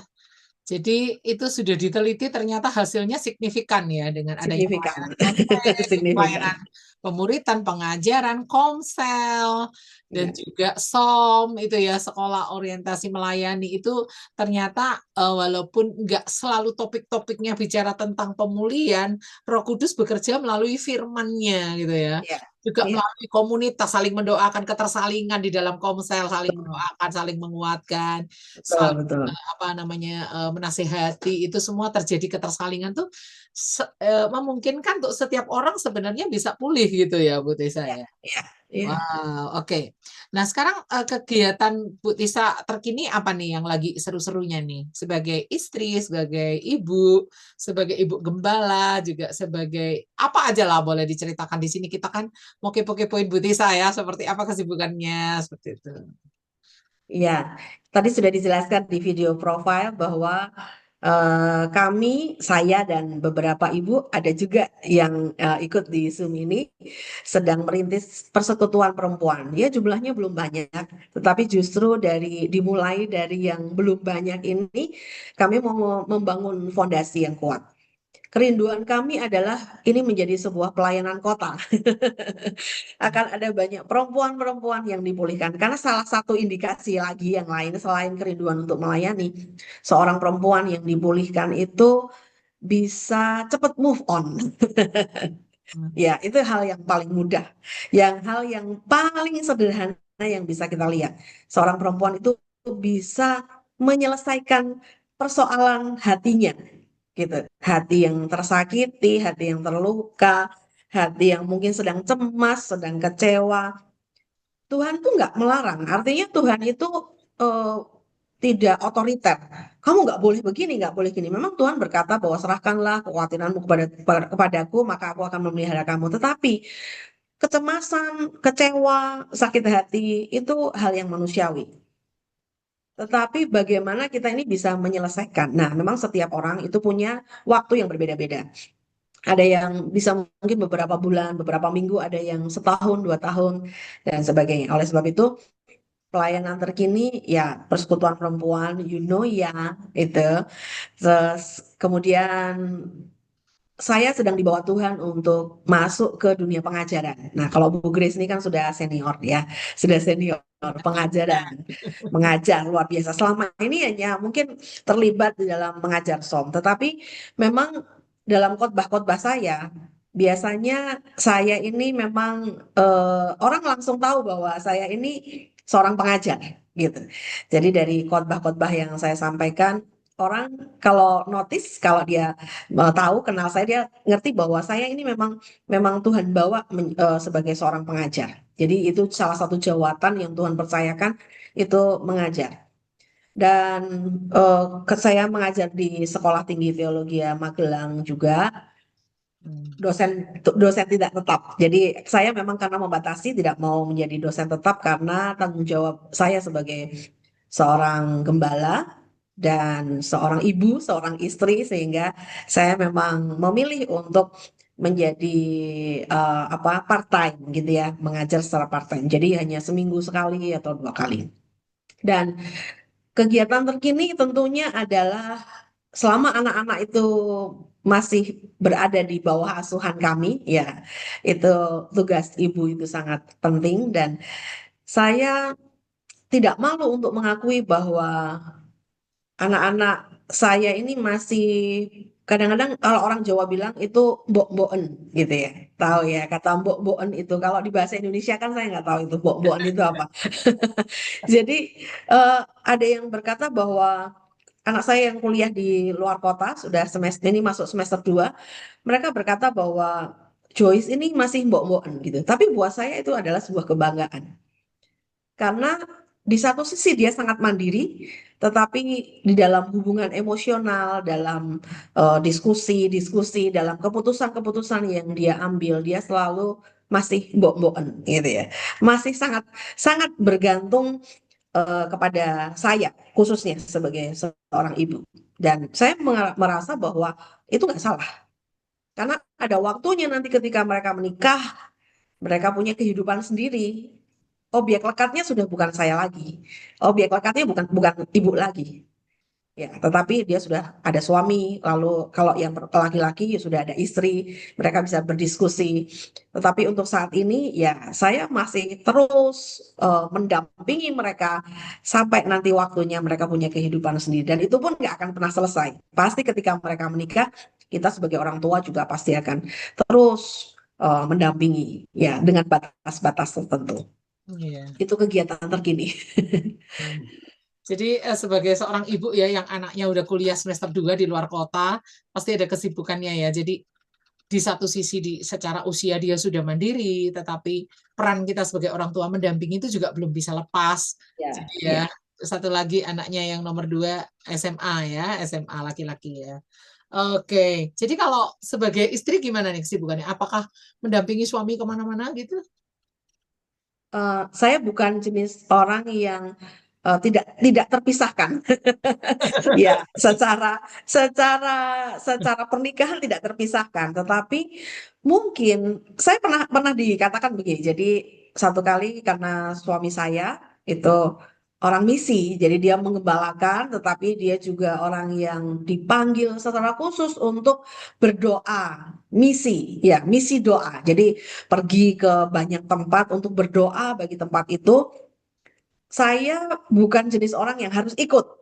Jadi itu sudah diteliti ternyata hasilnya signifikan ya dengan adanya Signifikan, pelayanan konseling, signifikan. pelayanan pemuritan, pengajaran, komsel, dan Ya, juga SOM itu ya sekolah orientasi melayani itu ternyata walaupun nggak selalu topik-topiknya bicara tentang pemulihan, Roh Kudus bekerja melalui firman-Nya gitu ya. ya, Juga ya, melalui komunitas saling mendoakan ketersalingan di dalam komsel, saling betul, mendoakan, saling menguatkan, betul, saling betul. apa namanya menasehati itu semua terjadi ketersalingan tuh memungkinkan untuk setiap orang sebenarnya bisa pulih gitu ya Bu Tisa Ya, ya. ya, ya. Wow, oke. Nah sekarang kegiatan Bu Tisa terkini apa nih yang lagi seru-serunya nih sebagai istri, sebagai ibu gembala juga sebagai apa aja lah boleh diceritakan di sini kita kan mau kepo-kepoin Bu Tisa ya seperti apa kesibukannya seperti itu. Iya, tadi sudah dijelaskan di video profile bahwa kami, saya dan beberapa ibu ada juga yang ikut di Zoom ini sedang merintis persekutuan perempuan. Ya jumlahnya belum banyak, tetapi justru dimulai dari yang belum banyak ini, kami mau membangun fondasi yang kuat. Kerinduan kami adalah ini menjadi sebuah pelayanan kota. Akan ada banyak perempuan-perempuan yang dipulihkan. Karena salah satu indikasi lagi yang lain selain kerinduan untuk melayani, seorang perempuan yang dipulihkan itu bisa cepat move on. Ya, itu hal yang paling mudah. Hal yang paling sederhana yang bisa kita lihat. Seorang perempuan itu bisa menyelesaikan persoalan hatinya, gitu. Hati yang tersakiti, hati yang terluka, hati yang mungkin sedang cemas, sedang kecewa. Tuhan tuh nggak melarang. Artinya Tuhan itu eh, tidak otoriter. Kamu nggak boleh begini, nggak boleh gini. Memang Tuhan berkata bahwa serahkanlah kekhawatiranmu kepadaku, maka aku akan memelihara kamu. Tetapi kecemasan, kecewa, sakit hati itu hal yang manusiawi. Tetapi bagaimana kita ini bisa menyelesaikan? Nah, memang setiap orang itu punya waktu yang berbeda-beda. Ada yang bisa mungkin beberapa bulan, beberapa minggu, ada yang setahun, 2 tahun, dan sebagainya. Oleh sebab itu, pelayanan terkini ya persekutuan perempuan, ya itu. Terus kemudian saya sedang dibawa Tuhan untuk masuk ke dunia pengajaran. Nah, kalau Bu Grace ini kan sudah senior ya, sudah senior pengajaran, mengajar luar biasa. Selama ini hanya mungkin terlibat di dalam mengajar SOM, tetapi memang dalam khotbah-khotbah saya biasanya saya ini memang orang langsung tahu bahwa saya ini seorang pengajar gitu. Jadi dari khotbah-khotbah yang saya sampaikan, orang kalau notice, kalau dia tahu kenal saya, dia ngerti bahwa saya ini memang memang Tuhan bawa sebagai seorang pengajar. Jadi itu salah satu jawatan yang Tuhan percayakan itu mengajar. Dan saya mengajar di Sekolah Tinggi Teologi Magelang juga, Hmm. dosen dosen tidak tetap. Jadi saya memang karena membatasi tidak mau menjadi dosen tetap karena tanggung jawab saya sebagai seorang gembala dan seorang ibu, seorang istri, sehingga saya memang memilih untuk menjadi apa part time gitu ya, mengajar secara part time. Jadi hanya seminggu sekali atau 2 kali. Dan kegiatan terkini tentunya adalah selama anak-anak itu masih berada di bawah asuhan kami, ya itu tugas ibu itu sangat penting dan saya tidak malu untuk mengakui bahwa anak-anak saya ini masih kadang-kadang kalau orang Jawa bilang itu mbok-mboken gitu ya. Tahu ya kata mbok-mboken itu. Kalau di bahasa Indonesia kan saya nggak tahu itu mbok-mboken itu apa. Jadi ada yang berkata bahwa anak saya yang kuliah di luar kota sudah semester ini masuk semester 2, mereka berkata bahwa Joyce ini masih mbok-mboken gitu. Tapi buat saya itu adalah sebuah kebanggaan. Karena di satu sisi dia sangat mandiri, tetapi di dalam hubungan emosional, dalam diskusi-diskusi, dalam keputusan-keputusan yang dia ambil, dia selalu masih mbok-mboken gitu ya. Masih sangat sangat bergantung kepada saya khususnya sebagai seorang ibu. Dan saya merasa bahwa itu nggak salah. Karena ada waktunya nanti ketika mereka menikah, mereka punya kehidupan sendiri. Objek lekatnya sudah bukan saya lagi. Objek lekatnya bukan bukan ibu lagi. Ya, tetapi dia sudah ada suami, lalu kalau yang laki-laki ya sudah ada istri, mereka bisa berdiskusi. Tetapi untuk saat ini ya saya masih terus mendampingi mereka sampai nanti waktunya mereka punya kehidupan sendiri. Dan itu pun nggak akan pernah selesai. Pasti ketika mereka menikah, kita sebagai orang tua juga pasti akan terus mendampingi ya dengan batas-batas tertentu. Iya. Itu kegiatan terkini. Jadi sebagai seorang ibu ya yang anaknya udah kuliah semester 2 di luar kota, pasti ada kesibukannya ya. Jadi di satu sisi secara usia dia sudah mandiri, tetapi peran kita sebagai orang tua mendampingi itu juga belum bisa lepas. Ya, Jadi ya. ya, satu lagi anaknya yang nomor 2 SMA ya, SMA laki-laki ya. Oke, jadi kalau sebagai istri gimana nih kesibukannya? Apakah mendampingi suami kemana-mana gitu? Saya bukan jenis orang yang tidak terpisahkan. Ya, secara secara pernikahan tidak terpisahkan, tetapi mungkin saya pernah pernah dikatakan begini. Jadi satu kali karena suami saya itu orang misi, jadi dia mengembalakan, tetapi dia juga orang yang dipanggil secara khusus untuk berdoa, misi, ya, misi doa. Jadi pergi ke banyak tempat untuk berdoa bagi tempat itu. Saya bukan jenis orang yang harus ikut.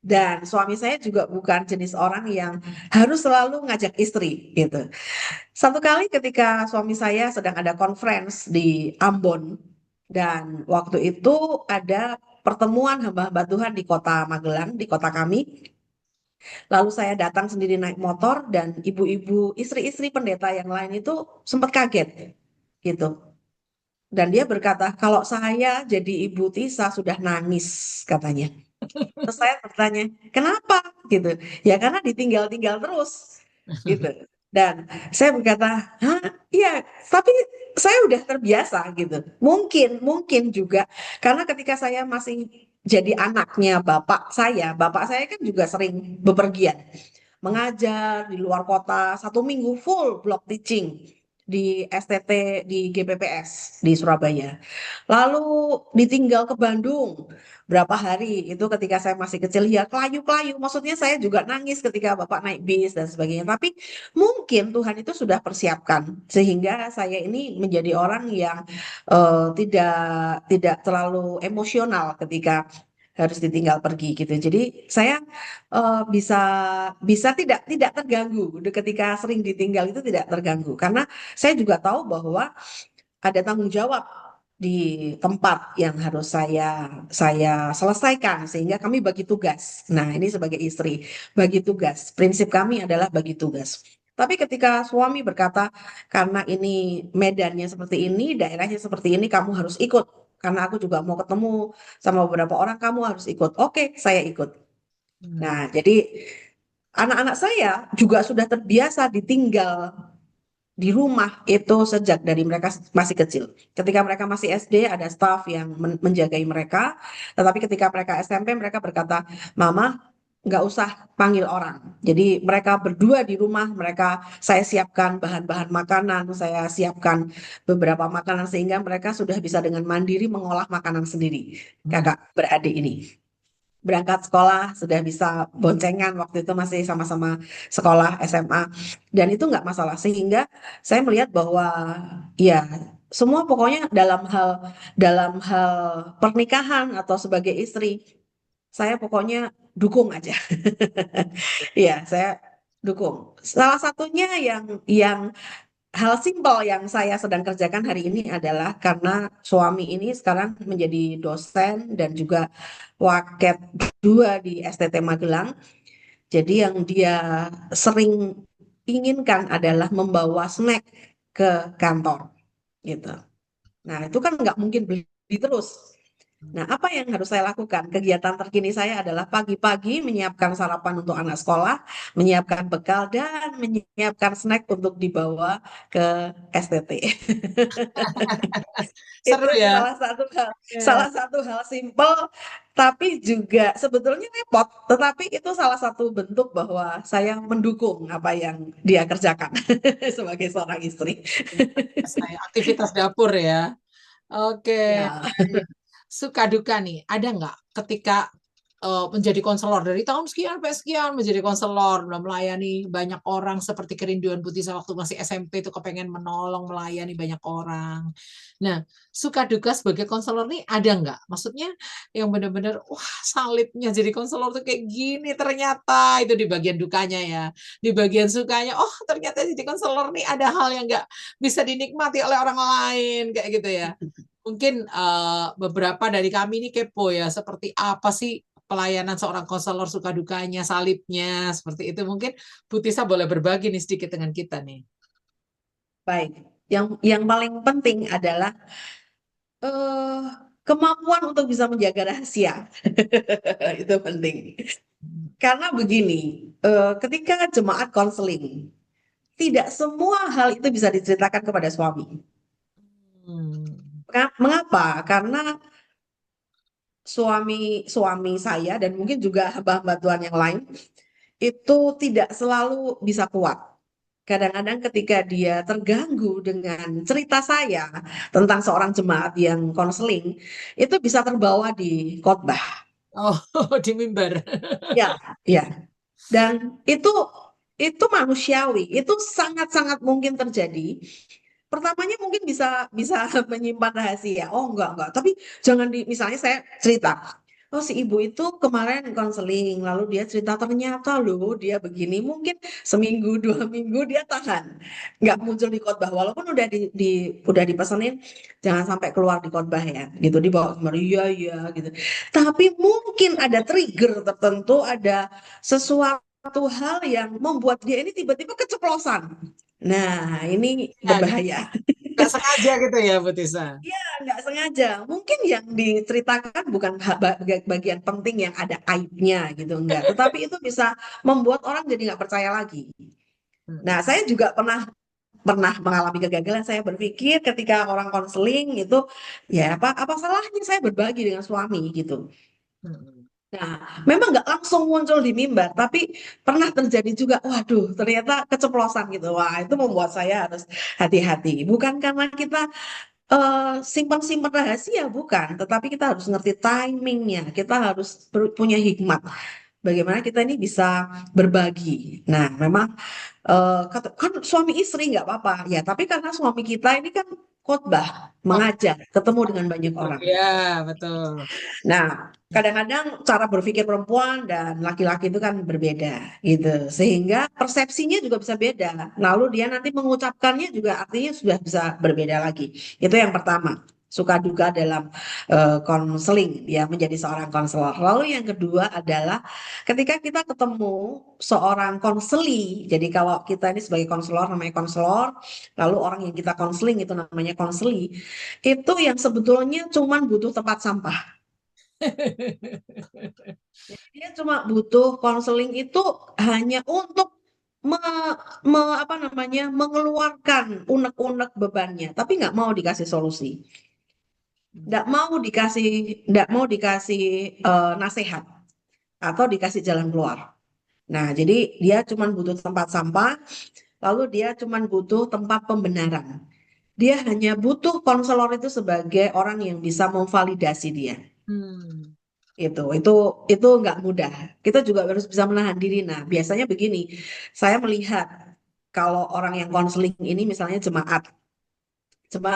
Dan suami saya juga bukan jenis orang yang harus selalu ngajak istri gitu. Satu kali ketika suami saya sedang ada conference di Ambon dan waktu itu ada pertemuan hamba-hamba Tuhan di kota Magelang, di kota kami. Lalu saya datang sendiri naik motor dan ibu-ibu, istri-istri pendeta yang lain itu sempat kaget gitu. Dan dia berkata, kalau saya jadi ibu Tisa sudah nangis katanya. Terus saya bertanya, kenapa gitu? Ya karena ditinggal-tinggal terus gitu. Dan saya berkata, hah, iya, tapi saya udah terbiasa gitu. Mungkin juga karena ketika saya masih jadi anaknya bapak saya kan juga sering bepergian, mengajar di luar kota 1 minggu full block teaching di STT di GPPS di Surabaya. Lalu ditinggal ke Bandung berapa hari itu ketika saya masih kecil ya kelayu-kelayu. Maksudnya saya juga nangis ketika bapak naik bis dan sebagainya. Tapi mungkin Tuhan itu sudah persiapkan sehingga saya ini menjadi orang yang tidak tidak terlalu emosional ketika harus ditinggal pergi gitu. Jadi saya bisa bisa tidak terganggu ketika sering ditinggal itu tidak terganggu karena saya juga tahu bahwa ada tanggung jawab di tempat yang harus saya selesaikan sehingga kami bagi tugas. Nah, ini sebagai istri, bagi tugas. Prinsip kami adalah bagi tugas. Tapi ketika suami berkata, karena ini medannya seperti ini, daerahnya seperti ini, kamu harus ikut. Karena aku juga mau ketemu sama beberapa orang, kamu harus ikut. Oke, saya ikut. Nah, jadi anak-anak saya juga sudah terbiasa ditinggal di rumah itu sejak dari mereka masih kecil. Ketika mereka masih SD, ada staf yang menjagai mereka. Tetapi ketika mereka SMP, mereka berkata, Mama, nggak usah panggil orang. Jadi mereka berdua di rumah, saya siapkan bahan-bahan makanan, saya siapkan beberapa makanan sehingga mereka sudah bisa dengan mandiri mengolah makanan sendiri. Kakak beradik ini berangkat sekolah sudah bisa boncengan waktu itu masih sama-sama sekolah SMA dan itu nggak masalah sehingga saya melihat bahwa ya semua pokoknya dalam hal pernikahan atau sebagai istri saya pokoknya dukung aja. Ya saya dukung. Salah satunya yang hal simpel yang saya sedang kerjakan hari ini adalah karena suami ini sekarang menjadi dosen dan juga waket 2 di STT Magelang. Jadi yang dia sering inginkan adalah membawa snack ke kantor gitu. Nah, itu kan nggak mungkin beli terus. Nah, apa yang harus saya lakukan? Kegiatan terkini saya adalah pagi-pagi menyiapkan sarapan untuk anak sekolah, menyiapkan bekal, dan menyiapkan snack untuk dibawa ke STT. Itu Seru ya. Ya. salah satu hal simpel, tapi juga sebetulnya repot. Tetapi itu salah satu bentuk bahwa saya mendukung apa yang dia kerjakan sebagai seorang istri. Saya aktivitas dapur ya. Oke, Ya. baik. Suka duka nih, ada nggak ketika menjadi konselor dari tahun sekian sampai sekian menjadi konselor, melayani banyak orang seperti kerinduan Putih saya waktu masih SMP itu kepengen menolong, melayani banyak orang. Nah, suka duka sebagai konselor nih ada nggak? Maksudnya yang benar-benar, wah salibnya jadi konselor tuh kayak gini ternyata, itu di bagian dukanya ya. Di bagian sukanya, oh ternyata jadi konselor nih ada hal yang nggak bisa dinikmati oleh orang lain, kayak gitu ya. Mungkin, beberapa dari kami ini kepo ya, seperti apa sih pelayanan seorang konselor, suka dukanya, salibnya, seperti itu. Mungkin Bu Tisa boleh berbagi nih sedikit dengan kita nih. Baik. Yang paling penting adalah eh, kemampuan untuk bisa menjaga rahasia. Itu penting. Karena begini, ketika jemaat konseling, tidak semua hal itu bisa diceritakan kepada suami. Hmm. Mengapa? Karena suami suami saya dan mungkin juga hamba-hamba Tuhan yang lain itu tidak selalu bisa kuat. Kadang-kadang ketika dia terganggu dengan cerita saya tentang seorang jemaat yang konseling, itu bisa terbawa di khotbah. Oh, di mimbar. Ya, ya. Dan itu manusiawi, itu sangat-sangat mungkin terjadi. Pertamanya mungkin bisa bisa menyimpan rahasia. Oh, enggak. Tapi jangan misalnya saya cerita. Oh, si ibu itu kemarin konseling, lalu dia cerita ternyata loh dia begini. Mungkin seminggu, 2 minggu dia tahan, nggak muncul di khotbah. Walaupun udah dipesenin jangan sampai keluar di khotbah ya, gitu dibawa kemari. Iya iya gitu. Tapi mungkin ada trigger tertentu, ada sesuatu hal yang membuat dia ini tiba-tiba keceplosan. Nah, ini Ya, berbahaya. nggak sengaja gitu ya, Bu Tisa? Ya, nggak sengaja. Mungkin yang diceritakan bukan bagian penting yang ada aibnya gitu, enggak. Tetapi itu bisa membuat orang jadi nggak percaya lagi. Nah, Mhm, saya juga pernah pernah mengalami kegagalan. Saya berpikir ketika orang konseling itu, ya apa salahnya saya berbagi dengan suami gitu. mhm. Nah, memang nggak langsung muncul di mimbar, tapi pernah terjadi juga. Waduh, ternyata keceplosan gitu. Wah, itu membuat saya harus hati-hati. Bukan karena kita simpan-simpan rahasia, bukan, tetapi kita harus ngerti timingnya, kita harus punya hikmat. Bagaimana kita ini bisa berbagi. Nah, memang kan suami istri nggak apa-apa, ya. Tapi karena suami kita ini kan khotbah, Oh, mengajar, ketemu dengan banyak orang. iya, betul. Nah, kadang-kadang cara berpikir perempuan dan laki-laki itu kan berbeda, gitu. Sehingga persepsinya juga bisa beda. Lalu dia nanti mengucapkannya juga artinya sudah bisa berbeda lagi. Itu yang pertama. Suka duka dalam konseling, ya menjadi seorang konselor. Lalu yang kedua adalah ketika kita ketemu seorang konseli. Jadi kalau kita ini sebagai konselor namanya konselor, lalu orang yang kita konseling itu namanya konseli. Itu yang sebetulnya cuman butuh tempat sampah. Dia cuma butuh konseling itu hanya untuk apa namanya mengeluarkan unek-unek bebannya, tapi nggak mau dikasih solusi, nggak mau dikasih nasihat atau dikasih jalan keluar. Nah, jadi dia cuma butuh tempat sampah, lalu dia cuma butuh tempat pembenaran. Dia hanya butuh konselor itu sebagai orang yang bisa memvalidasi dia. Hmm. Itu nggak mudah. Kita juga harus bisa menahan diri. Nah, biasanya begini, saya melihat kalau orang yang konseling ini misalnya jemaat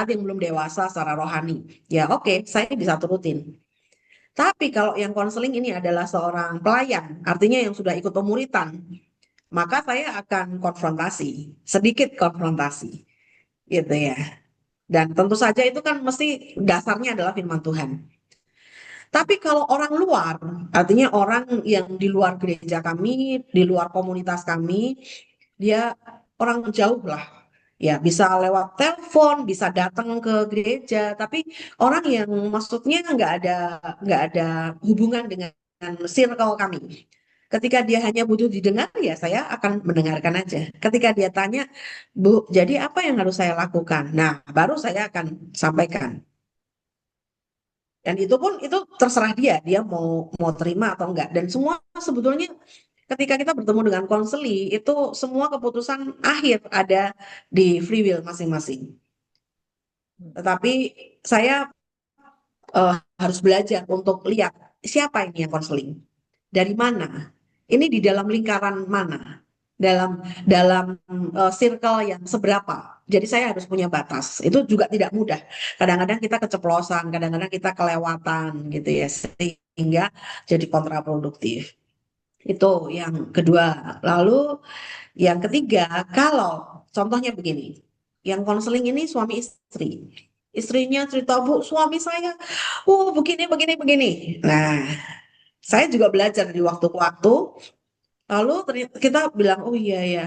yang belum dewasa secara rohani, ya oke, saya bisa turutin. Tapi kalau yang konseling ini adalah seorang pelayan, artinya yang sudah ikut pemuritan, maka saya akan konfrontasi, sedikit konfrontasi, gitu ya. Dan tentu saja itu kan mesti dasarnya adalah firman Tuhan. Tapi kalau orang luar, artinya orang yang di luar gereja kami, di luar komunitas kami, dia orang jauh lah. Ya, bisa lewat telepon, bisa datang ke gereja, tapi orang yang maksudnya nggak ada hubungan dengan circle kami. Ketika dia hanya butuh didengar, ya saya akan mendengarkan aja. Ketika dia tanya, Bu, jadi apa yang harus saya lakukan? Nah, baru saya akan sampaikan. Dan itu pun itu terserah dia mau terima atau enggak. Dan semua sebetulnya ketika kita bertemu dengan konseli itu semua keputusan akhir ada di free will masing-masing. Tetapi saya harus belajar untuk lihat siapa ini yang konseling, dari mana, ini di dalam lingkaran mana, dalam circle yang seberapa. Jadi saya harus punya batas. Itu juga tidak mudah. Kadang-kadang kita keceplosan, kadang-kadang kita kelewatan gitu ya, sehingga jadi kontraproduktif. Itu yang kedua. Lalu yang ketiga, kalau contohnya begini, yang konseling ini suami istri. Istrinya cerita, Bu, suami saya, begini, begini, begini. Nah, saya juga belajar di waktu ke waktu. Lalu kita bilang, oh iya ya.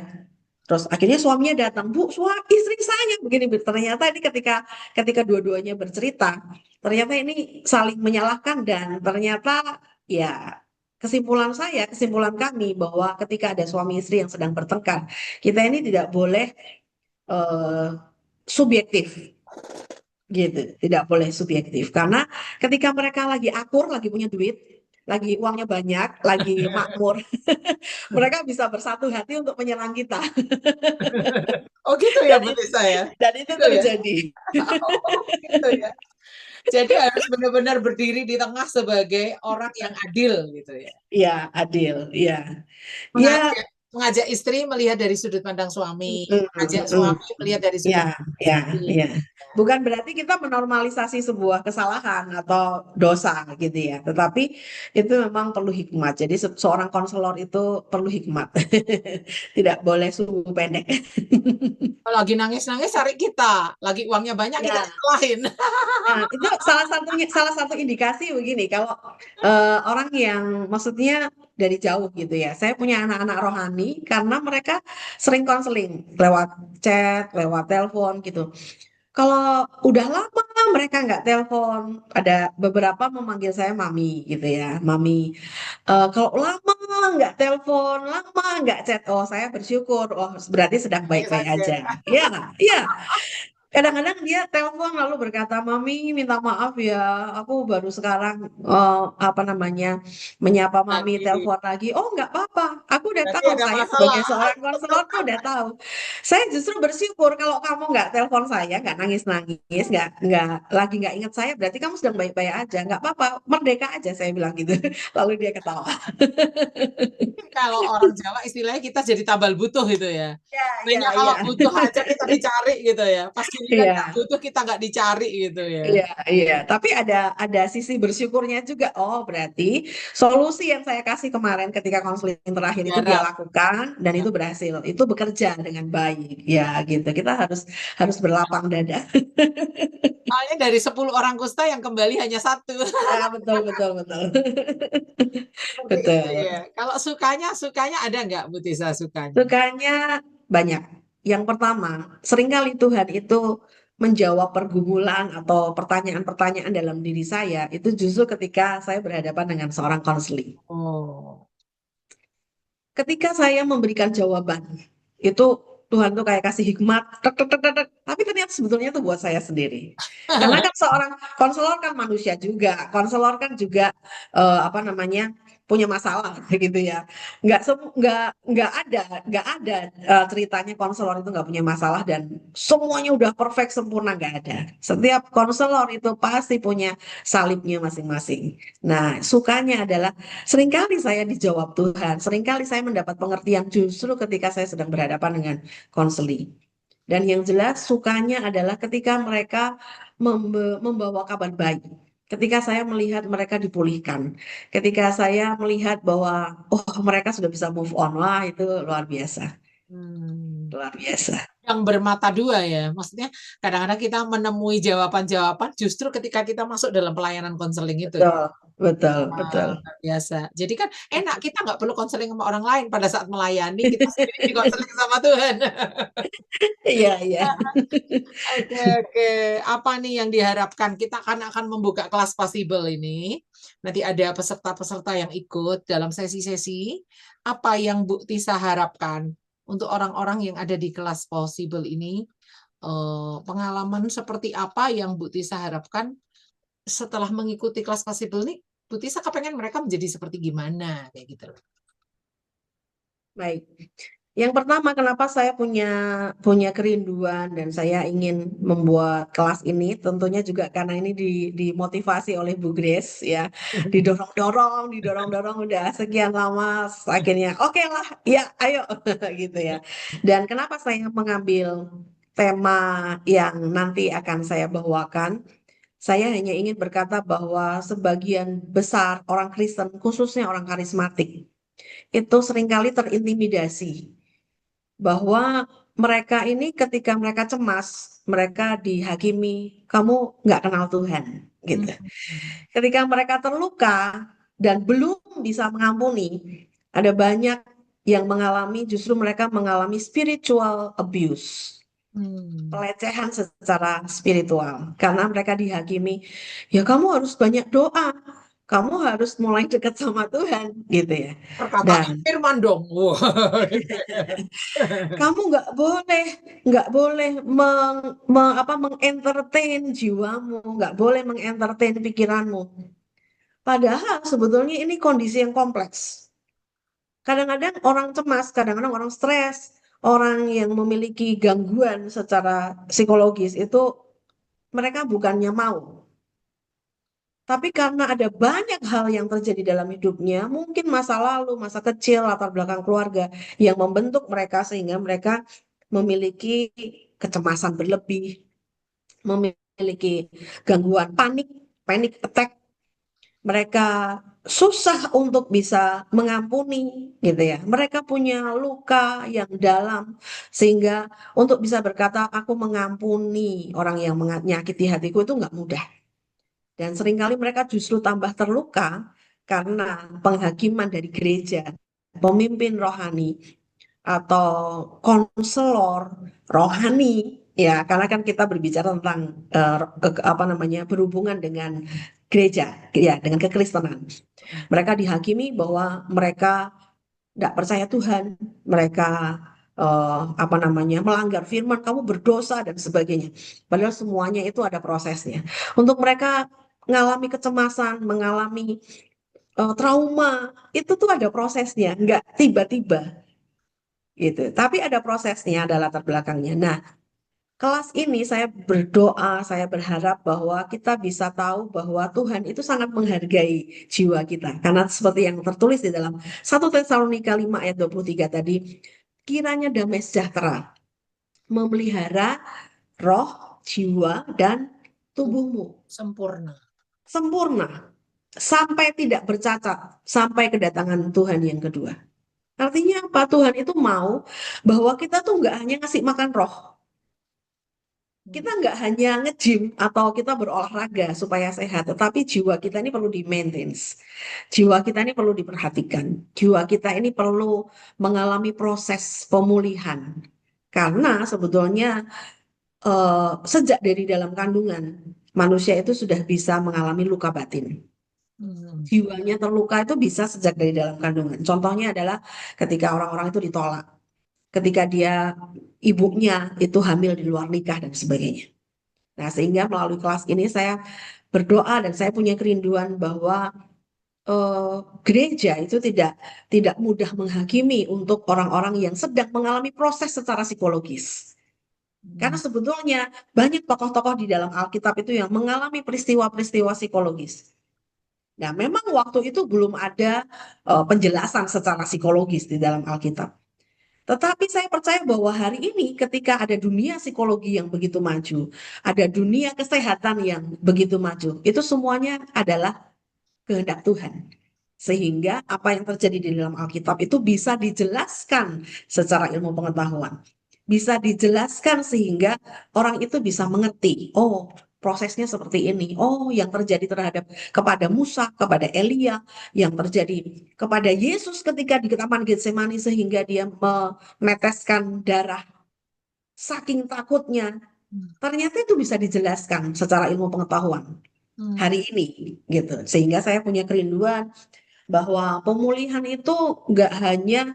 Terus akhirnya suaminya datang, Bu, istri saya begini. Ternyata ini ketika dua-duanya bercerita, ternyata ini saling menyalahkan dan ternyata ya kesimpulan kami bahwa ketika ada suami istri yang sedang bertengkar, kita ini tidak boleh eh, subjektif gitu, tidak boleh subjektif karena ketika mereka lagi akur, lagi punya duit, lagi uangnya banyak, lagi makmur, mereka bisa bersatu hati untuk menyerang kita. Oh gitu ya Dan Bu itu, Tisa ya? dan itu Gitu ya? terjadi. Oh gitu ya. Jadi harus benar-benar berdiri di tengah sebagai orang yang adil gitu ya. Iya, adil, iya. Ya, Mengajak istri melihat dari sudut pandang suami, mengajak mm. suami melihat dari sudut Ya, pandang ya, istri. ya. Bukan berarti kita menormalisasi sebuah kesalahan atau dosa gitu ya. Tetapi itu memang perlu hikmat. Jadi seorang konselor itu perlu hikmat. Tidak boleh sumbu pendek. Kalau lagi nangis-nangis cari kita, lagi uangnya banyak kita Ya, salahin. nah, itu salah satu indikasi begini. Kalau orang yang maksudnya dari jauh gitu ya. Saya punya anak-anak rohani karena mereka sering konseling lewat chat, lewat telepon gitu. Kalau udah lama mereka nggak telepon, ada beberapa memanggil saya mami gitu ya, mami. Kalau lama nggak telepon, lama nggak chat, oh saya bersyukur, oh berarti sedang Baik baik-baik saja. aja. Iya, iya. Kadang-kadang dia telepon lalu berkata, Mami minta maaf ya, aku baru sekarang apa namanya menyapa Mami Lagi. telepon lagi. Oh nggak apa-apa, aku udah Berarti tahu. ada Saya masalah. sebagai seorang konselor tuh udah tahu. Saya justru bersyukur kalau kamu nggak telepon saya, nggak nangis-nangis, nggak ingat saya, berarti kamu sedang baik-baik aja. Nggak apa-apa, merdeka aja saya bilang gitu. Lalu dia ketawa. Kalau orang Jawa istilahnya kita jadi tambal butuh gitu ya. Ya, Hanya ya, kalau ya. butuh aja kita dicari gitu ya. Pas giliran nggak Iya. butuh kita nggak dicari gitu ya. Iya, iya. Tapi ada sisi bersyukurnya juga. Oh, berarti solusi yang saya kasih kemarin ketika konseling terakhir itu dia Garap. lakukan dan itu berhasil. Itu bekerja dengan baik. Ya, gitu. Kita harus harus berlapang dada. Soalnya dari 10 orang kusta yang kembali hanya satu. Ya, betul, betul, betul. Seperti itu Betul. ya. Kalau sukanya ada nggak Bu Tisa sukanya? Sukanya banyak. Yang pertama, seringkali Tuhan itu menjawab pergumulan atau pertanyaan-pertanyaan dalam diri saya itu justru ketika saya berhadapan dengan seorang konseling. Oh. Ketika saya memberikan jawaban, itu Tuhan tuh kayak kasih hikmat, tek, tek, tek, tek, tek. Tapi ternyata sebetulnya itu buat saya sendiri. Karena kan seorang konselor kan manusia juga, konselor kan juga apa namanya punya masalah gitu ya. Nggak ada ceritanya konselor itu nggak punya masalah dan semuanya udah perfect sempurna nggak ada. Setiap konselor itu pasti punya salibnya masing-masing. Nah, sukanya adalah seringkali saya dijawab Tuhan, seringkali saya mendapat pengertian justru ketika saya sedang berhadapan dengan konseling. Dan yang jelas sukanya adalah ketika mereka membawa kabar baik. ketika saya melihat mereka dipulihkan, ketika saya melihat bahwa oh mereka sudah bisa move on, wah itu luar biasa, Hmm. luar biasa. Yang bermata dua ya, maksudnya kadang-kadang kita menemui jawaban-jawaban justru ketika kita masuk dalam pelayanan konseling itu ya. Betul, betul, betul. Luar biasa. Jadi kan enak, kita nggak perlu konseling sama orang lain pada saat melayani, kita sendiri dikonseling sama Tuhan. Iya, iya. Oke, oke. Apa nih yang diharapkan? Kita akan membuka kelas possible ini. Nanti ada peserta-peserta yang ikut dalam sesi-sesi. Apa yang Bu Tisa harapkan untuk orang-orang yang ada di kelas possible ini? Pengalaman seperti apa yang Bu Tisa harapkan setelah mengikuti kelas possible ini? Bu Tisa kepengen mereka menjadi seperti gimana? Kayak gitu. Baik. Yang pertama, kenapa saya punya kerinduan dan saya ingin membuat kelas ini, tentunya juga karena ini dimotivasi oleh Bu Grace ya, didorong-dorong udah sekian lama, akhirnya oke lah, ya ayo gitu ya. Dan kenapa saya mengambil tema yang nanti akan saya bawakan? Saya hanya ingin berkata bahwa sebagian besar orang Kristen, khususnya orang karismatik, itu seringkali terintimidasi bahwa mereka ini ketika mereka cemas, mereka dihakimi, kamu nggak kenal Tuhan, gitu. Ketika mereka terluka dan belum bisa mengampuni, ada banyak yang justru mereka mengalami spiritual abuse, pelecehan secara spiritual, karena mereka dihakimi, ya kamu harus banyak doa, kamu harus mulai dekat sama Tuhan, gitu ya. Perkataan firman dong. Kamu nggak boleh mengentertain jiwamu, nggak boleh mengentertain pikiranmu. Padahal sebetulnya ini kondisi yang kompleks. Kadang-kadang orang cemas, kadang-kadang orang stres, orang yang memiliki gangguan secara psikologis itu mereka bukannya mau. Tapi karena ada banyak hal yang terjadi dalam hidupnya, mungkin masa lalu, masa kecil, latar belakang keluarga yang membentuk mereka sehingga mereka memiliki kecemasan berlebih, memiliki gangguan panic attack. Mereka susah untuk bisa mengampuni, gitu ya. Mereka punya luka yang dalam sehingga untuk bisa berkata aku mengampuni orang yang menyakiti hatiku itu nggak mudah. Dan seringkali mereka justru tambah terluka karena penghakiman dari gereja, pemimpin rohani, atau konselor rohani, ya karena kan kita berbicara tentang berhubungan dengan gereja, ya dengan kekristenan. Mereka dihakimi bahwa mereka tidak percaya Tuhan, mereka melanggar firman, kamu berdosa dan sebagainya. Padahal semuanya itu ada prosesnya. Untuk mereka mengalami kecemasan, mengalami trauma, itu tuh ada prosesnya, nggak tiba-tiba gitu. Tapi ada prosesnya, ada latar belakangnya. Nah, kelas ini saya berdoa, saya berharap bahwa kita bisa tahu bahwa Tuhan itu sangat menghargai jiwa kita. Karena seperti yang tertulis di dalam 1 Tesalonika 5 ayat 23 tadi, kiranya damai sejahtera memelihara roh, jiwa, dan tubuhmu Sempurna. sempurna sampai tidak bercacat sampai kedatangan Tuhan yang kedua. Artinya apa? Tuhan itu mau bahwa kita tuh nggak hanya ngasih makan roh, kita nggak hanya nge-gym atau kita berolahraga supaya sehat, tetapi jiwa kita ini perlu di-maintenance. Jiwa kita ini perlu diperhatikan. Jiwa kita ini perlu mengalami proses pemulihan. Karena sebetulnya sejak dari dalam kandungan, manusia itu sudah bisa mengalami luka batin. Jiwanya terluka itu bisa sejak dari dalam kandungan. Contohnya adalah ketika orang-orang itu ditolak. Ketika ibunya itu hamil di luar nikah dan sebagainya. Nah, sehingga melalui kelas ini saya berdoa dan saya punya kerinduan bahwa gereja itu tidak mudah menghakimi untuk orang-orang yang sedang mengalami proses secara psikologis. Karena sebetulnya banyak tokoh-tokoh di dalam Alkitab itu yang mengalami peristiwa-peristiwa psikologis. Nah, memang waktu itu belum ada penjelasan secara psikologis di dalam Alkitab. Tetapi saya percaya bahwa hari ini ketika ada dunia psikologi yang begitu maju, ada dunia kesehatan yang begitu maju, itu semuanya adalah kehendak Tuhan. Sehingga apa yang terjadi di dalam Alkitab itu bisa dijelaskan secara ilmu pengetahuan. Bisa dijelaskan sehingga orang itu bisa mengerti, oh prosesnya seperti ini. Oh, yang terjadi kepada Musa, kepada Elia, yang terjadi kepada Yesus ketika di Taman Getsemani sehingga dia meneteskan darah saking takutnya. Hmm. Ternyata itu bisa dijelaskan secara ilmu pengetahuan Hmm. hari ini gitu. Sehingga saya punya kerinduan bahwa pemulihan itu nggak hanya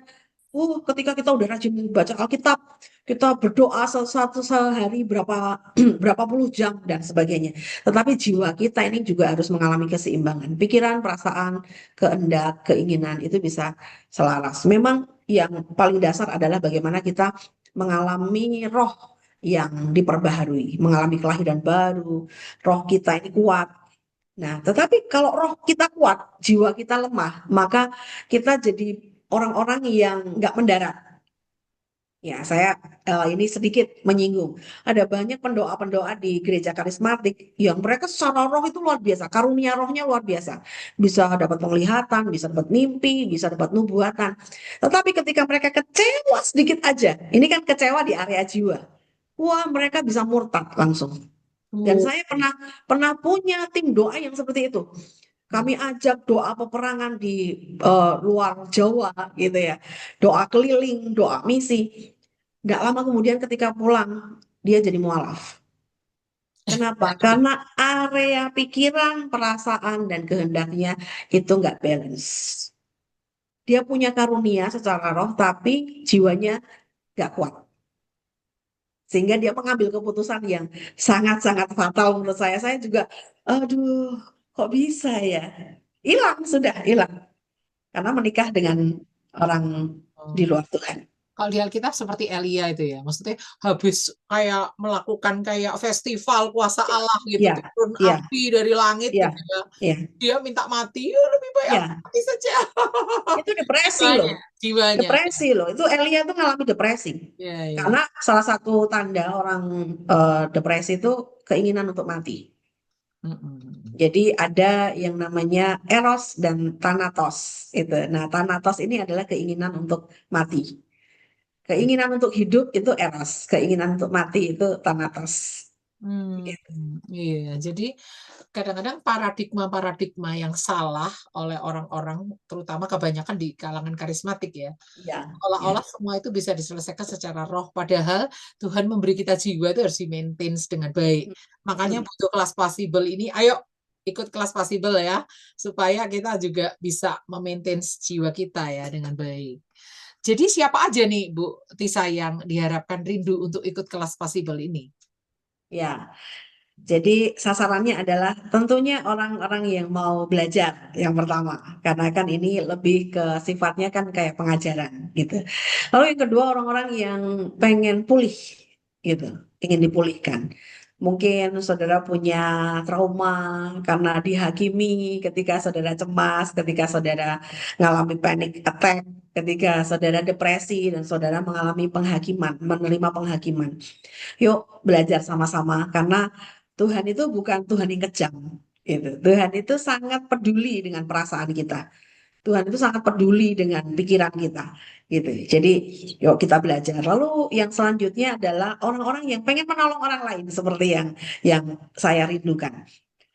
ketika kita udah rajin baca Alkitab, kita berdoa sehari berapa berapa puluh jam dan sebagainya. Tetapi jiwa kita ini juga harus mengalami keseimbangan. Pikiran, perasaan, kehendak, keinginan itu bisa selaras. Memang yang paling dasar adalah bagaimana kita mengalami roh yang diperbaharui, mengalami kelahiran baru, roh kita ini kuat. Nah, tetapi kalau roh kita kuat, jiwa kita lemah, maka kita jadi orang-orang yang nggak mendarat. Ya, saya ini sedikit menyinggung. Ada banyak pendoa-pendoa di gereja karismatik yang mereka secara roh itu luar biasa, karunia rohnya luar biasa. Bisa dapat penglihatan, bisa dapat mimpi, bisa dapat nubuatan. Tetapi ketika mereka kecewa sedikit aja, ini kan kecewa di area jiwa. Wah, mereka bisa murtad langsung. Dan Oh. saya pernah punya tim doa yang seperti itu. Kami ajak doa peperangan di luar Jawa gitu ya. Doa keliling, doa misi. Nggak lama kemudian ketika pulang, dia jadi mualaf. Kenapa? Karena area pikiran, perasaan, dan kehendaknya itu nggak balance. Dia punya karunia secara roh, tapi jiwanya nggak kuat. Sehingga dia mengambil keputusan yang sangat-sangat fatal menurut saya. Saya juga, aduh, kok bisa ya? Hilang, sudah hilang. Karena menikah dengan orang di Oh. luar Tuhan. Kalau di Alkitab seperti Elia itu ya, maksudnya habis kayak melakukan kayak festival kuasa Allah gitu, Iya, turun iya, api dari langit iya, gitu ya. iya, Dia minta mati, ya lebih baik aku iya. mati saja. Itu depresi loh. Jiwanya. Depresi loh. Itu Elia tuh ngalami depresi. Ya, ya. Karena salah satu tanda orang depresi itu keinginan untuk mati. Mm-mm. Jadi ada yang namanya eros dan thanatos itu. Nah, thanatos ini adalah keinginan untuk mati. Keinginan untuk hidup itu eros, keinginan untuk mati itu thanatos. Iya, jadi kadang-kadang paradigma-paradigma yang salah oleh orang-orang, terutama kebanyakan di kalangan karismatik ya, Ya, ya. seolah-olah semua itu bisa diselesaikan secara roh, padahal Tuhan memberi kita jiwa itu harus di-maintain dengan baik. Makanya Hmm. butuh kelas pasibel ini, ayo ikut kelas pasibel ya, supaya kita juga bisa memaintain jiwa kita ya dengan baik. Jadi siapa aja nih Bu Tisa yang diharapkan rindu untuk ikut kelas pasibel ini? Ya, jadi sasarannya adalah tentunya orang-orang yang mau belajar yang pertama, karena kan ini lebih ke sifatnya kan kayak pengajaran gitu. Lalu yang kedua orang-orang yang pengen pulih gitu, ingin dipulihkan. Mungkin saudara punya trauma karena dihakimi ketika saudara cemas, ketika saudara mengalami panic attack, ketika saudara depresi dan saudara mengalami penghakiman, menerima penghakiman. Yuk belajar sama-sama karena Tuhan itu bukan Tuhan yang kejam gitu. Tuhan itu sangat peduli dengan perasaan kita. Tuhan itu sangat peduli dengan pikiran kita gitu. Jadi yuk kita belajar. Lalu yang selanjutnya adalah orang-orang yang pengen menolong orang lain seperti yang saya rindukan.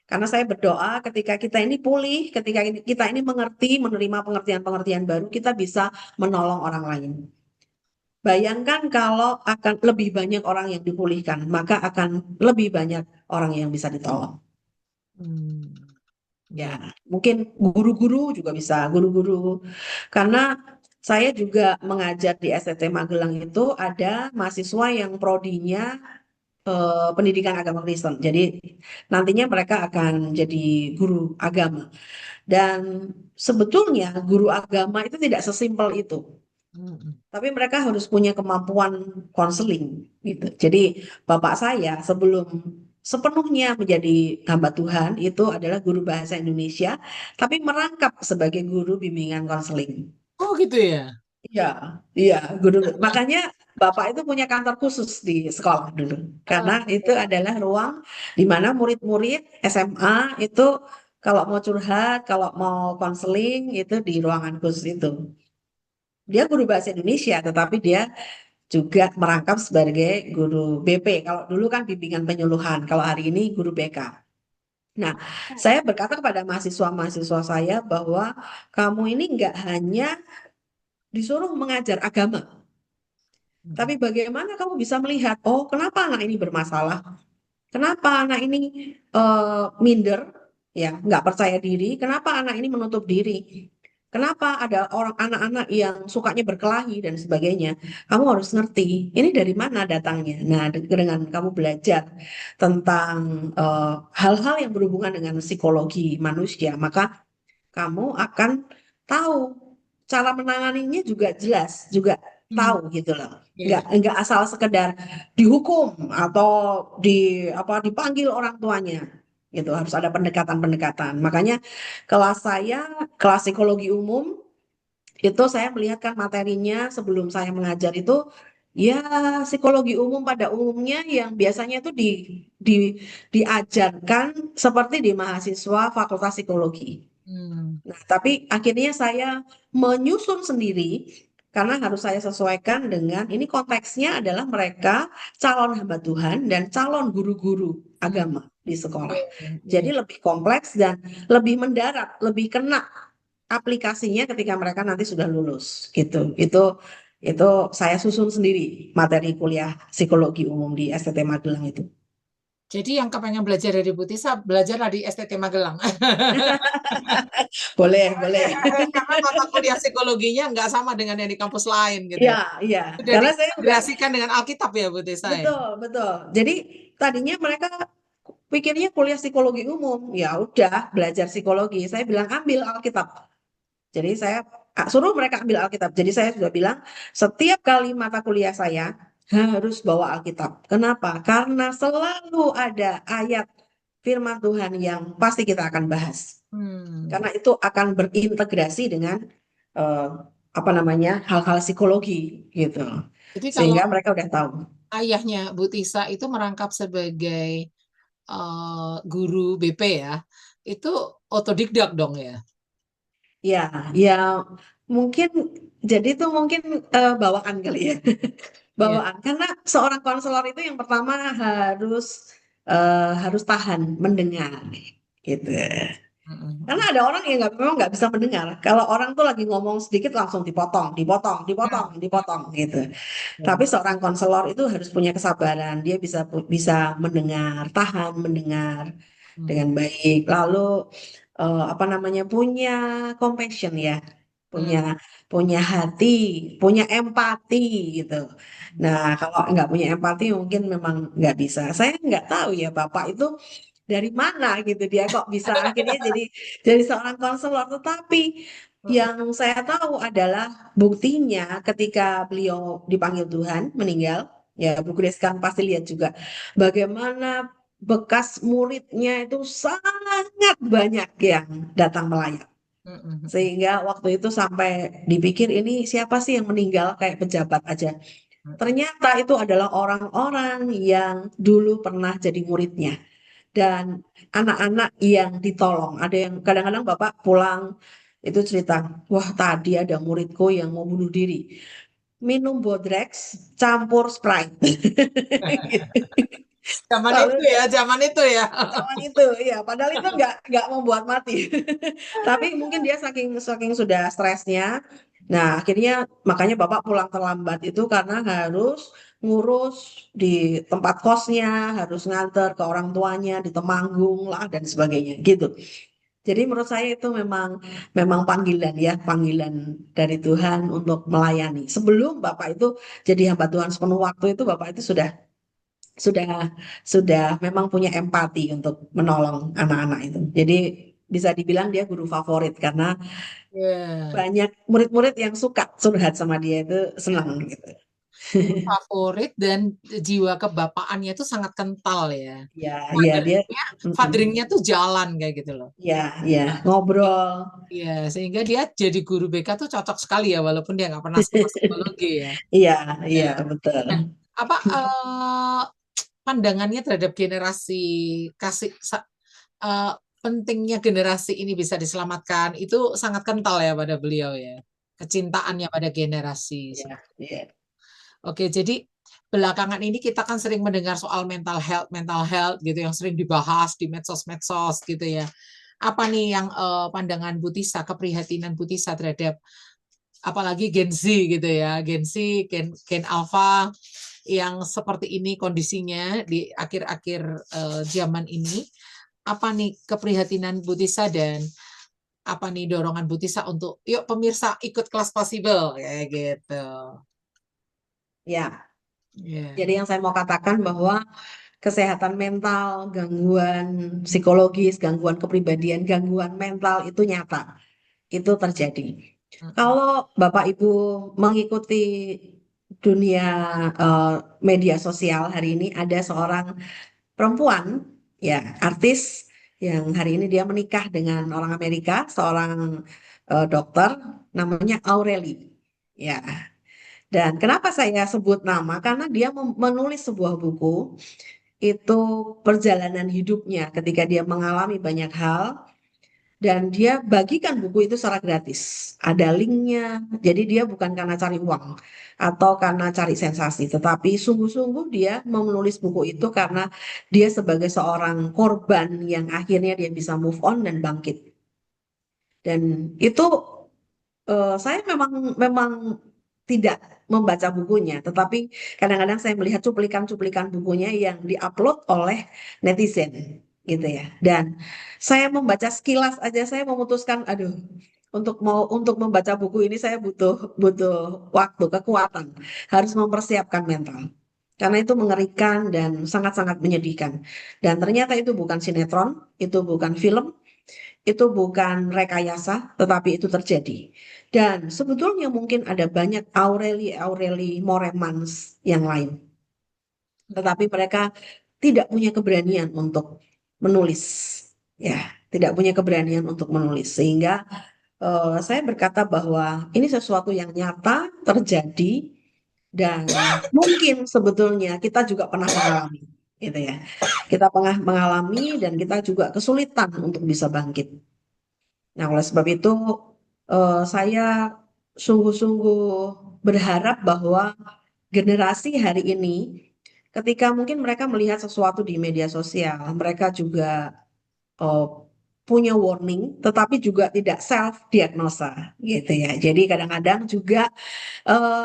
Karena saya berdoa ketika kita ini pulih, ketika kita ini mengerti, menerima pengertian-pengertian baru, kita bisa menolong orang lain. Bayangkan kalau akan lebih banyak orang yang dipulihkan, maka akan lebih banyak orang yang bisa ditolong. Hmm, Ya, ya. mungkin guru-guru juga bisa, guru-guru. Karena saya juga mengajar di STT Magelang itu ada mahasiswa yang prodinya pendidikan agama Kristen. Jadi nantinya mereka akan jadi guru agama. Dan sebetulnya guru agama itu tidak sesimpel itu. Hmm. Tapi mereka harus punya kemampuan konseling gitu. Jadi bapak saya sebelum sepenuhnya menjadi hamba Tuhan itu adalah guru bahasa Indonesia, tapi merangkap sebagai guru bimbingan konseling. Oh gitu ya. Iya, iya, guru. Makanya Bapak itu punya kantor khusus di sekolah dulu. Karena Ah, itu adalah ruang di mana murid-murid SMA itu kalau mau curhat, kalau mau konseling itu di ruangan khusus itu. Dia guru bahasa Indonesia, tetapi dia juga merangkap sebagai guru BP. Kalau dulu kan bimbingan penyuluhan, kalau hari ini guru BK. Nah, saya berkata kepada mahasiswa-mahasiswa saya bahwa kamu ini nggak hanya disuruh mengajar agama, tapi bagaimana kamu bisa melihat, oh kenapa anak ini bermasalah? Kenapa anak ini minder, ya nggak percaya diri? Kenapa anak ini menutup diri? Kenapa ada orang anak-anak yang sukanya berkelahi dan sebagainya? Kamu harus ngerti, ini dari mana datangnya. Nah, dengan kamu belajar tentang hal-hal yang berhubungan dengan psikologi manusia, maka kamu akan tahu cara menanganinya juga jelas, juga hmm, tahu gitu loh. ya. Nggak asal sekedar dihukum atau di apa dipanggil orang tuanya. Gitu, harus ada pendekatan-pendekatan. Makanya kelas saya, kelas psikologi umum, itu saya melihatkan materinya sebelum saya mengajar itu ya psikologi umum pada umumnya yang biasanya itu di diajarkan seperti di mahasiswa Fakultas Psikologi. Hmm. Nah, tapi akhirnya saya menyusun sendiri karena harus saya sesuaikan dengan ini konteksnya adalah mereka calon hamba Tuhan dan calon guru-guru Hmm. agama di sekolah. Iya, Jadi iya. lebih kompleks dan lebih mendarat, lebih kena aplikasinya ketika mereka nanti sudah lulus gitu. Itu saya susun sendiri materi kuliah psikologi umum di STT Magelang itu. Jadi yang kepengen belajar dari Bu Tisa, belajarlah di STT Magelang. Boleh, boleh. Karena mata kuliah psikologinya nggak sama dengan yang di kampus lain gitu Iya, ya. iya. Sudah Karena saya juga diintegrasikan dengan Alkitab ya Bu Tisa ya. betul, betul. Jadi tadinya mereka pikirnya kuliah psikologi umum, ya udah belajar psikologi. Saya bilang ambil Alkitab. Jadi saya suruh mereka ambil Alkitab. Jadi saya sudah bilang setiap kali mata kuliah saya harus bawa Alkitab. Kenapa? Karena selalu ada ayat firman Tuhan yang pasti kita akan bahas. Hmm. Karena itu akan berintegrasi dengan eh, apa namanya hal-hal psikologi gitu. Jadi kalau Sehingga mereka udah tahu. ayahnya Bu Tisa itu merangkap sebagai guru BP ya, itu otodidak dong ya. Ya, ya mungkin jadi itu mungkin bawaan kali ya. Iya. Bawaan. Karena seorang konselor itu yang pertama harus tahan mendengar gitu. Karena Mm-mm. ada orang yang memang nggak bisa mendengar. Kalau orang tuh lagi ngomong sedikit langsung dipotong, dipotong, dipotong, dipotong gitu. Tapi Ya. seorang konselor itu harus punya kesabaran. Dia bisa mendengar, tahan mendengar dengan Mm. baik. Lalu apa namanya punya compassion ya, punya Mm. punya hati, punya empati gitu. Nah, kalau nggak punya empati mungkin memang nggak bisa. Saya nggak tahu ya Bapak itu dari mana gitu dia kok bisa akhirnya jadi seorang konselor. Tetapi Mm. yang saya tahu adalah buktinya ketika beliau dipanggil Tuhan meninggal. Ya, Bu Grace kan pasti lihat juga bagaimana bekas muridnya itu sangat banyak yang datang melayat. Mm. Sehingga waktu itu sampai dipikir ini siapa sih yang meninggal kayak pejabat aja. Mm. Ternyata itu adalah orang-orang yang dulu pernah jadi muridnya dan anak-anak yang ditolong. Ada yang kadang-kadang Bapak pulang itu cerita, wah tadi ada muridku yang mau bunuh diri. Minum Bodrex campur Sprite. Zaman Lalu itu ya, zaman itu ya. zaman itu, ya, padahal itu nggak membuat mati. Tapi mungkin dia saking saking sudah stresnya. Nah, akhirnya makanya Bapak pulang terlambat itu karena harus ngurus di tempat kosnya, harus nganter ke orang tuanya di Temanggung lah dan sebagainya gitu. Jadi menurut saya itu memang memang panggilan ya, panggilan dari Tuhan untuk melayani. Sebelum Bapak itu jadi hamba Tuhan sepenuh waktu itu Bapak itu sudah sudah memang punya empati untuk menolong anak-anak itu. Jadi bisa dibilang dia guru favorit karena Ya. banyak murid-murid yang suka curhat sama dia itu senang gitu. favorit dan jiwa kebapaannya itu sangat kental ya. Ya, dia, Fatheringnya, mm-mm. fatheringnya tuh jalan kayak gitu loh. Ya, ngobrol. Iya, sehingga dia jadi guru BK tuh cocok sekali ya, walaupun dia nggak pernah sekolah psikologi ya. Iya, betul. Nah, apa pandangannya terhadap generasi pentingnya generasi ini bisa diselamatkan itu sangat kental ya pada beliau ya, kecintaannya pada generasi. Iya. Oke, jadi belakangan ini kita kan sering mendengar soal mental health gitu yang sering dibahas di medsos-medsos gitu ya. Apa nih yang pandangan Bu Tisa, keprihatinan Bu Tisa terhadap apalagi Gen Z gitu ya, Gen Z, Gen Alpha yang seperti ini kondisinya di akhir-akhir zaman ini. Apa nih keprihatinan Bu Tisa dan apa nih dorongan Bu Tisa untuk yuk pemirsa ikut kelas Possible kayak gitu. Ya, Yeah. jadi yang saya mau katakan bahwa kesehatan mental, gangguan psikologis, gangguan kepribadian, gangguan mental itu nyata, itu terjadi. Kalau Bapak Ibu mengikuti dunia media sosial hari ini, ada seorang perempuan, ya artis yang hari ini dia menikah dengan orang Amerika, seorang dokter, namanya Aureli. Ya, dan kenapa saya sebut nama? Karena dia menulis sebuah buku, itu perjalanan hidupnya ketika dia mengalami banyak hal, dan dia bagikan buku itu secara gratis. Ada linknya, jadi dia bukan karena cari uang atau karena cari sensasi, tetapi sungguh-sungguh dia menulis buku itu karena dia sebagai seorang korban yang akhirnya dia bisa move on dan bangkit. Dan itu saya memang tidak membaca bukunya, tetapi kadang-kadang saya melihat cuplikan-cuplikan bukunya yang diupload oleh netizen, gitu ya. Dan saya membaca sekilas aja, saya memutuskan, aduh, untuk membaca buku ini saya butuh waktu, kekuatan, harus mempersiapkan mental. Karena itu mengerikan dan sangat-sangat menyedihkan. Dan ternyata itu bukan sinetron, itu bukan film, itu bukan rekayasa, tetapi itu terjadi. Dan sebetulnya mungkin ada banyak Aureli Moremans yang lain. Tetapi mereka tidak punya keberanian untuk menulis. Ya, tidak punya keberanian untuk menulis. Sehingga saya berkata bahwa ini sesuatu yang nyata terjadi dan mungkin sebetulnya kita juga pernah mengalami, gitu ya. Kita pernah mengalami dan kita juga kesulitan untuk bisa bangkit. Nah, oleh sebab itu saya sungguh-sungguh berharap bahwa generasi hari ini, ketika mungkin mereka melihat sesuatu di media sosial, mereka juga eh, punya warning, tetapi juga tidak self-diagnosa, gitu ya. Jadi kadang-kadang juga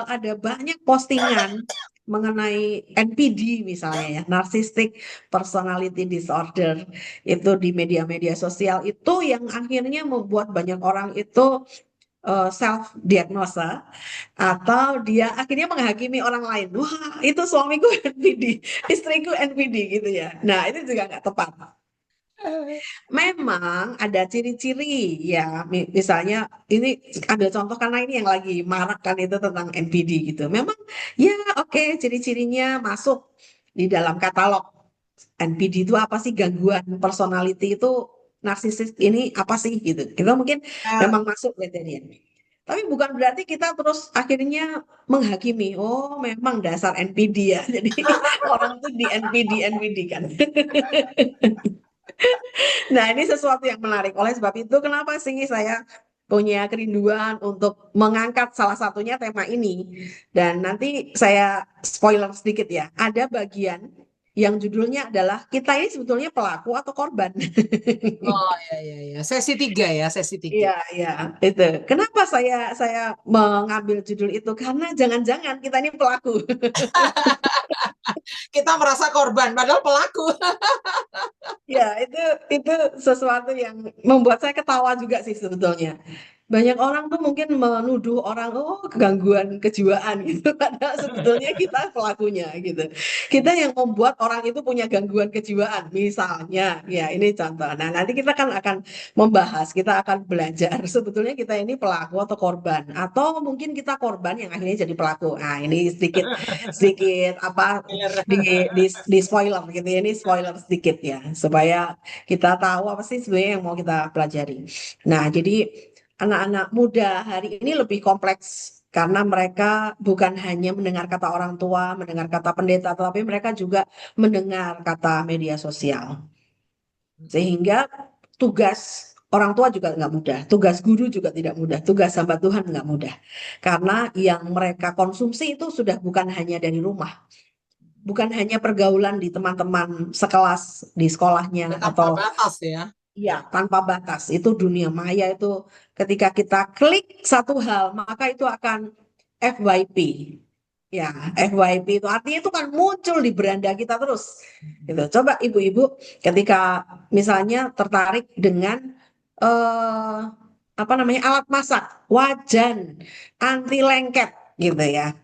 ada banyak postingan mengenai NPD misalnya ya, Narcissistic Personality Disorder, itu di media-media sosial itu yang akhirnya membuat banyak orang itu self diagnosa atau dia akhirnya menghakimi orang lain. Wah, itu suamiku NPD, istriku NPD gitu ya. Nah, itu juga nggak tepat. Memang ada ciri-ciri ya, misalnya ini ambil contoh karena ini yang lagi marak kan itu tentang NPD gitu. Memang ya oke, ciri-cirinya masuk di dalam katalog. NPD itu apa sih, gangguan personality itu, narsisis ini apa sih gitu. Kita mungkin memang masuk kriteria. Tapi bukan berarti kita terus akhirnya menghakimi, oh memang dasar NPD ya. Jadi orang tuh di NPD kan. Nah, ini sesuatu yang menarik. Oleh sebab itu, kenapa sih saya punya kerinduan untuk mengangkat salah satunya tema ini. Dan nanti saya spoiler sedikit ya. Ada bagian yang judulnya adalah kita ini sebetulnya pelaku atau korban. Oh ya. Sesi 3 ya, sesi 3. Iya, itu. Kenapa saya mengambil judul itu? Karena jangan-jangan kita ini pelaku. Kita merasa korban, padahal pelaku. Ya, itu sesuatu yang membuat saya ketawa juga sih sebetulnya. Banyak orang tuh mungkin menuduh orang, oh gangguan kejiwaan gitu. Padahal sebetulnya kita pelakunya gitu. Kita yang membuat orang itu punya gangguan kejiwaan. Misalnya, ya ini contoh. Nah, nanti kita kan akan membahas, kita akan belajar sebetulnya kita ini pelaku atau korban. Atau mungkin kita korban yang akhirnya jadi pelaku. Nah, ini sedikit sedikit apa di spoiler gitu ya. Ini spoiler sedikit ya, supaya kita tahu apa sih sebenarnya yang mau kita pelajari. Nah, jadi anak-anak muda hari ini lebih kompleks karena mereka bukan hanya mendengar kata orang tua, mendengar kata pendeta, tetapi mereka juga mendengar kata media sosial. Sehingga tugas orang tua juga nggak mudah, tugas guru juga tidak mudah, tugas hamba Tuhan nggak mudah. Karena yang mereka konsumsi itu sudah bukan hanya dari rumah, bukan hanya pergaulan di teman-teman sekelas di sekolahnya Tanpa atau batas ya. iya, tanpa batas. Itu dunia maya itu ketika kita klik satu hal, maka itu akan FYP. Ya, FYP itu artinya itu kan muncul di beranda kita terus. Gitu. Coba ibu-ibu ketika misalnya tertarik dengan eh apa namanya alat masak, wajan anti lengket gitu ya.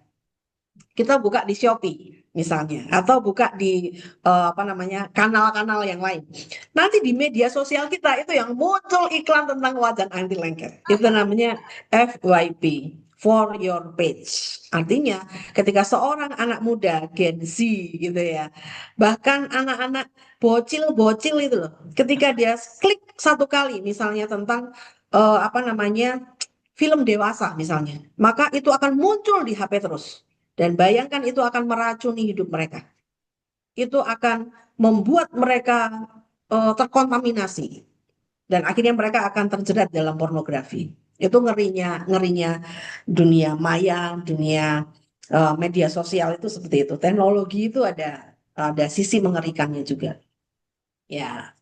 Kita buka di Shopee misalnya atau buka di apa namanya kanal-kanal yang lain. Nanti di media sosial kita itu yang muncul iklan tentang wajan anti lengket. Itu namanya FYP, for your page. Artinya ketika seorang anak muda Gen Z gitu ya, bahkan anak-anak bocil-bocil itu loh, ketika dia klik satu kali misalnya tentang apa namanya film dewasa misalnya, maka itu akan muncul di HP terus. Dan bayangkan itu akan meracuni hidup mereka. Itu akan membuat mereka terkontaminasi dan akhirnya mereka akan terjerat dalam pornografi. Itu ngerinya, ngerinya dunia maya, dunia media sosial itu seperti itu. Teknologi itu ada sisi mengerikannya juga. Ya,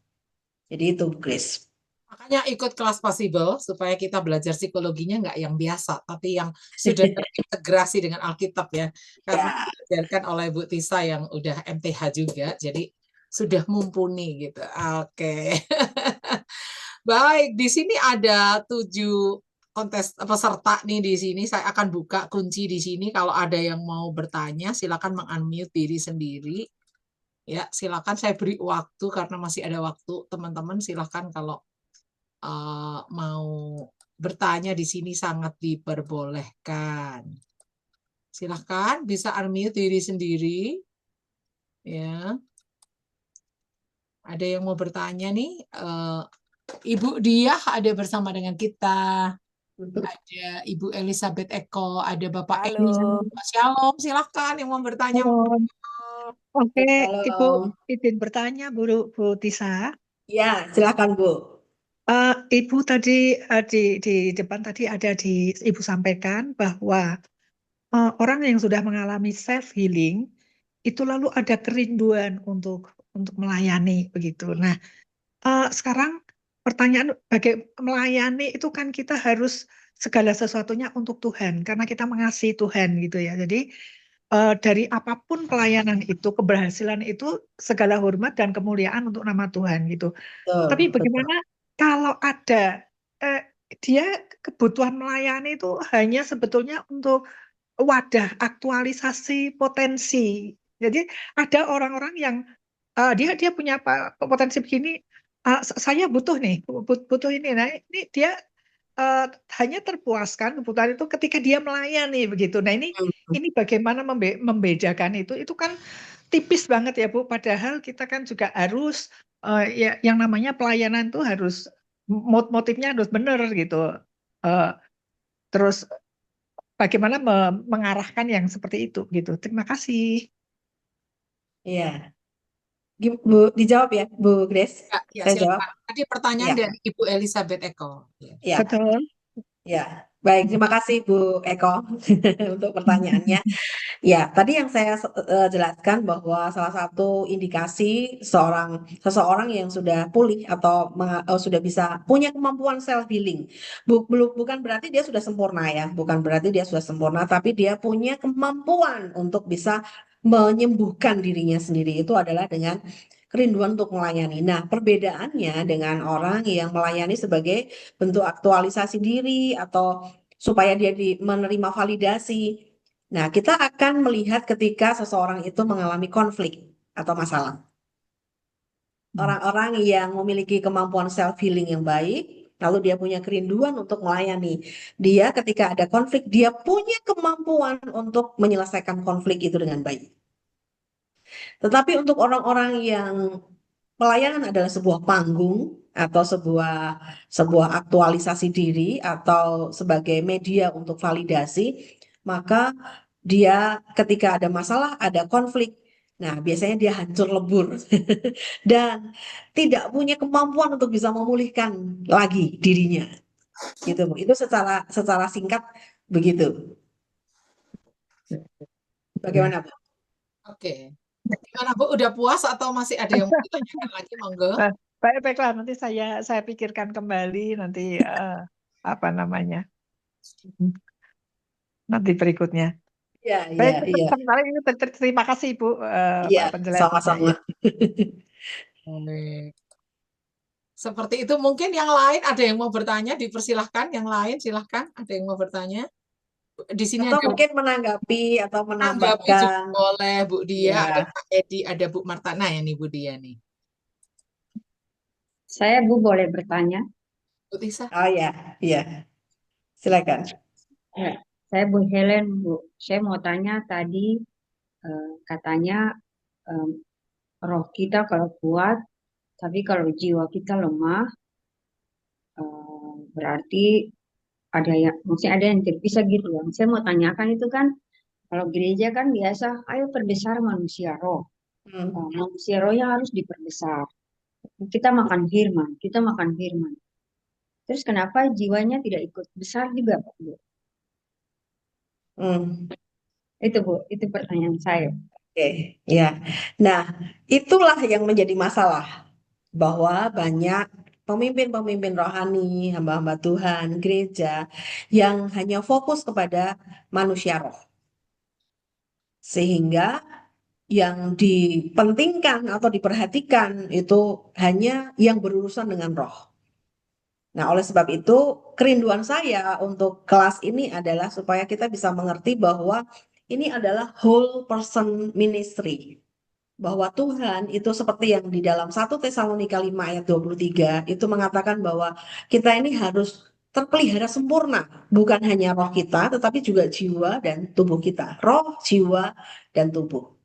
jadi itu Bu Grace. Makanya ikut kelas Possible supaya kita belajar psikologinya nggak yang biasa, tapi yang sudah terintegrasi dengan Alkitab ya. Karena Ya, diajarkan oleh Bu Tisa yang udah MTH juga, jadi sudah mumpuni gitu. Oke. Baik, di sini ada 7 peserta nih di sini. Saya akan buka kunci di sini. Kalau ada yang mau bertanya, silakan meng-unmute diri sendiri. Ya, silakan saya beri waktu karena masih ada waktu. Teman-teman silakan kalau mau bertanya di sini sangat diperbolehkan. Silahkan bisa unmute diri sendiri. Ya, ada yang mau bertanya nih. Ibu Diah ada bersama dengan kita. Ada Ibu Elizabeth Eko, ada Bapak Edi, Halo. Pak Shalom. Silahkan yang mau bertanya. Halo. Oke, Ibu halo. izin bertanya, Bu Tisa. Ya, silakan Bu. Ibu tadi di depan tadi ada Ibu sampaikan bahwa orang yang sudah mengalami self healing itu lalu ada kerinduan untuk melayani begitu. Nah, sekarang pertanyaan melayani itu kan kita harus segala sesuatunya untuk Tuhan karena kita mengasihi Tuhan gitu ya. Jadi dari apapun pelayanan itu, keberhasilan itu segala hormat dan kemuliaan untuk nama Tuhan gitu. Tapi Betul, betul. bagaimana kalau ada dia kebutuhan melayani itu hanya sebetulnya untuk wadah aktualisasi potensi. Jadi ada orang-orang yang dia punya potensi begini, saya butuh nih, butuh ini. Nah, ini dia hanya terpuaskan kebutuhan itu ketika dia melayani begitu. Nah, ini bagaimana membedakan itu? Itu kan tipis banget ya Bu. Padahal kita kan juga harus ya yang namanya pelayanan itu harus motifnya harus benar gitu. Terus bagaimana mengarahkan yang seperti itu gitu. Terima kasih. Iya. Bu, dijawab ya, Bu Grace. Ya, Saya jawab. silakan. Tadi pertanyaan Ya, dari Ibu Elizabeth Eko. Ya. ya, Betul. ya. Baik, terima kasih Bu Eko untuk pertanyaannya. Ya, tadi yang saya jelaskan bahwa salah satu indikasi seseorang yang sudah pulih atau sudah bisa punya kemampuan self healing, bukan berarti dia sudah sempurna ya, bukan berarti dia sudah sempurna, tapi dia punya kemampuan untuk bisa menyembuhkan dirinya sendiri itu adalah dengan kerinduan untuk melayani. Nah, perbedaannya dengan orang yang melayani sebagai bentuk aktualisasi diri atau supaya dia menerima validasi. Nah, kita akan melihat ketika seseorang itu mengalami konflik atau masalah. Orang-orang yang memiliki kemampuan self healing yang baik, lalu dia punya kerinduan untuk melayani. Dia ketika ada konflik, dia punya kemampuan untuk menyelesaikan konflik itu dengan baik. Tetapi untuk orang-orang yang pelayanan adalah sebuah panggung atau sebuah aktualisasi diri atau sebagai media untuk validasi, maka dia ketika ada masalah, ada konflik, nah biasanya dia hancur lebur dan tidak punya kemampuan untuk bisa memulihkan lagi dirinya. Gitu, Bu. Itu secara singkat begitu. Bagaimana, Bu? Oke. Gimana Bu? Udah puas atau masih ada yang mau ditanyakan lagi? Monggo. Nah, baiklah, nanti saya pikirkan kembali nanti apa namanya nanti berikutnya. Iya, iya, Baik, iya. terima kasih Ibu Iya, penjelasannya. sama-sama. Baik. Seperti itu mungkin yang lain ada yang mau bertanya, dipersilahkan. Yang lain silahkan, ada yang mau bertanya. Di sini Atau ada mungkin menanggapi atau Anggapi juga menambahkan. boleh Bu Dia, Ya, ada Pak Edi, ada Bu Martana ya nih Bu Dia nih. Saya Bu boleh bertanya? Bu Tisa. oh ya, iya. Silakan. Ya, saya Bu Helen Bu. Saya mau tanya tadi katanya roh kita kalau kuat, tapi kalau jiwa kita lemah, berarti ada yang, maksudnya ada yang tidak bisa gitu ya. Saya mau tanyakan itu kan, kalau gereja kan biasa, ayo perbesar manusia roh. Manusia rohnya harus diperbesar. Kita makan firman, kita makan firman. Terus kenapa jiwanya tidak ikut besar juga, Pak Bu? Itu Bu, itu pertanyaan saya. Oke, ya. Nah, itulah yang menjadi masalah bahwa banyak pemimpin-pemimpin rohani, hamba-hamba Tuhan, gereja yang hanya fokus kepada manusia roh. Sehingga yang dipentingkan atau diperhatikan itu hanya yang berurusan dengan roh. Nah, oleh sebab itu, kerinduan saya untuk kelas ini adalah supaya kita bisa mengerti bahwa ini adalah whole person ministry. Bahwa Tuhan itu seperti yang di dalam 1 Tesalonika 5 ayat 23 itu mengatakan bahwa kita ini harus terpelihara sempurna. Bukan hanya roh kita, tetapi juga jiwa dan tubuh kita. Roh, jiwa, dan tubuh.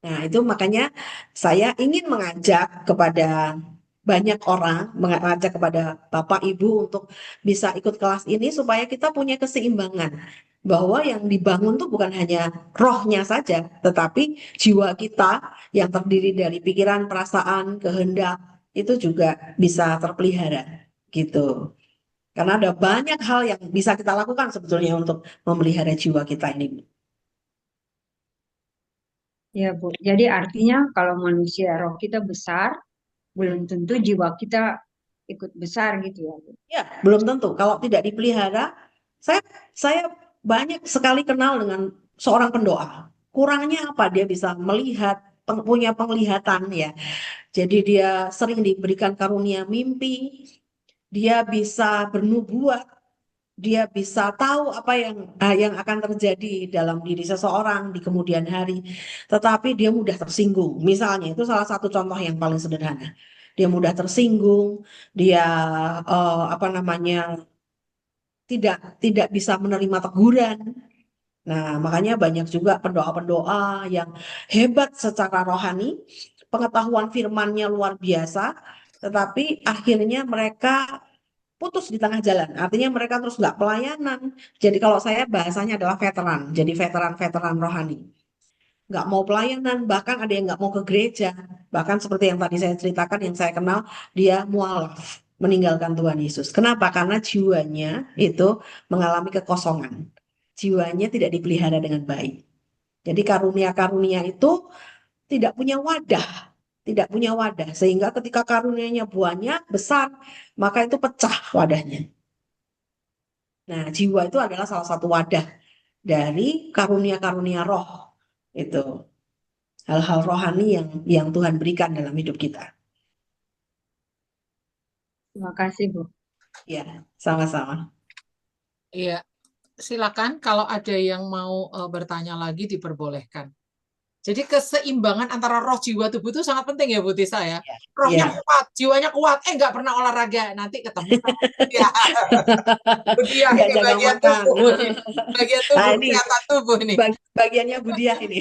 Nah, itu makanya saya ingin mengajak kepada banyak orang, mengajak kepada Bapak Ibu untuk bisa ikut kelas ini supaya kita punya keseimbangan. Bahwa yang dibangun tuh bukan hanya rohnya saja, tetapi jiwa kita yang terdiri dari pikiran, perasaan, kehendak, itu juga bisa terpelihara gitu. Karena ada banyak hal yang bisa kita lakukan sebetulnya untuk memelihara jiwa kita ini. Ya Bu, jadi artinya kalau manusia roh kita besar, belum tentu jiwa kita ikut besar gitu ya Bu. Ya, belum tentu. Kalau tidak dipelihara, saya banyak sekali kenal dengan seorang pendoa. Kurangnya apa? Dia bisa melihat, punya penglihatan ya. Jadi dia sering diberikan karunia mimpi, dia bisa bernubuat, dia bisa tahu apa yang akan terjadi dalam diri seseorang di kemudian hari. Tetapi dia mudah tersinggung. Misalnya, itu salah satu contoh yang paling sederhana. Dia mudah tersinggung, dia apa namanya tidak bisa menerima teguran. Nah, makanya banyak juga pendoa-pendoa yang hebat secara rohani, pengetahuan firman-nya luar biasa, tetapi akhirnya mereka putus di tengah jalan. Artinya mereka terus nggak pelayanan. Jadi kalau saya bahasanya adalah veteran, jadi veteran-veteran rohani. Nggak mau pelayanan, bahkan ada yang nggak mau ke gereja. Bahkan seperti yang tadi saya ceritakan, yang saya kenal, dia mualaf, meninggalkan Tuhan Yesus. Kenapa? Karena jiwanya itu mengalami kekosongan. Jiwanya tidak dipelihara dengan baik. Jadi karunia-karunia itu tidak punya wadah. Tidak punya wadah. Sehingga ketika karunianya banyak, besar, maka itu pecah wadahnya. Nah, jiwa itu adalah salah satu wadah dari karunia-karunia roh. Itu. hal-hal rohani yang Tuhan berikan dalam hidup kita. Terima kasih, Bu. Ya, sama-sama. Iya, silakan kalau ada yang mau bertanya lagi diperbolehkan. Jadi keseimbangan antara roh, jiwa, tubuh itu sangat penting ya Bu Tisa ya. Rohnya Ya. kuat, jiwanya kuat, nggak pernah olahraga, nanti ketemu sama dia. Budiah Nggak ini jaga bagian makan. tubuh nih. Bagian Nah, tubuh, ini kesehatan tubuh nih. bagiannya Budiah ini.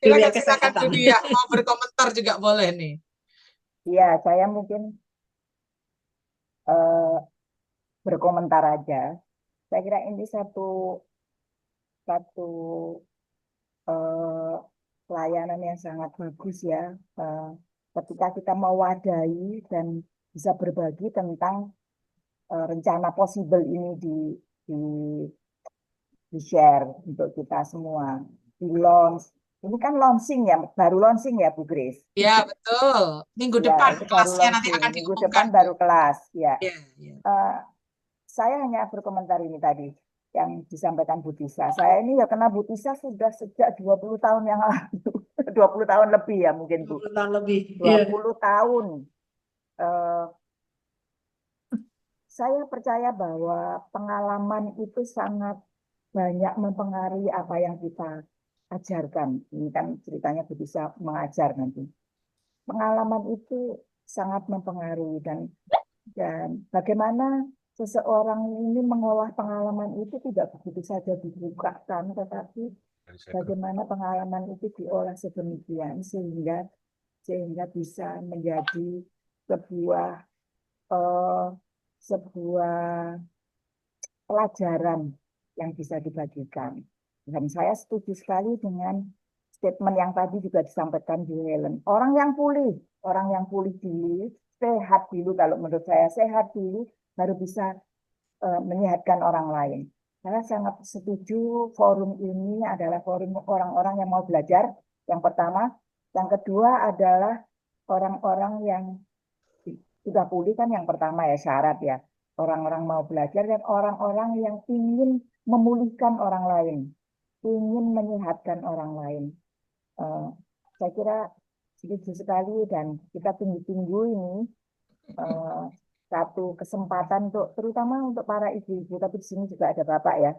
Dunia Silakan kesehatan. Budiah, mau berkomentar juga boleh nih. Iya, saya mungkin eh, berkomentar aja. Saya kira ini satu eh, pelayanan yang sangat bagus ya. Eh, Ketika kita mewadahi dan bisa berbagi tentang rencana possible ini di di share untuk kita semua, di launch. Ini kan launching ya, baru launching ya Bu Grace. Ya, betul. Minggu Ya, depan itu baru kelasnya nanti launching. akan Minggu diumumkan. depan baru kelas ya. Ya, ya. Saya hanya berkomentar ini tadi yang disampaikan Bu Tisa. Saya ini ya kena Bu Tisa sudah sejak 20 tahun yang lalu. 20 tahun lebih ya mungkin Bu. 20 tahun lebih. 20 tahun. Eh, saya percaya bahwa pengalaman itu sangat banyak mempengaruhi apa yang kita ajarkan. Ini kan ceritanya Bu Tisa mengajar nanti. Pengalaman itu sangat mempengaruhi dan bagaimana seseorang ini mengolah pengalaman itu tidak begitu saja dibukakan, tetapi bagaimana pengalaman itu diolah sedemikian sehingga bisa menjadi sebuah eh, sebuah pelajaran yang bisa dibagikan. Dan saya setuju sekali dengan statement yang tadi juga disampaikan di Helen. Orang yang pulih dulu, sehat dulu, kalau menurut saya sehat dulu, baru bisa menyehatkan orang lain. Saya sangat setuju forum ini adalah forum orang-orang yang mau belajar, yang pertama. Yang kedua adalah orang-orang yang sudah pulih kan yang pertama ya syarat ya. Orang-orang mau belajar dan orang-orang yang ingin memulihkan orang lain, ingin menyehatkan orang lain. Saya kira setuju sekali dan kita tunggu-tunggu ini satu kesempatan untuk terutama untuk para ibu-ibu, tapi di sini juga ada bapak ya.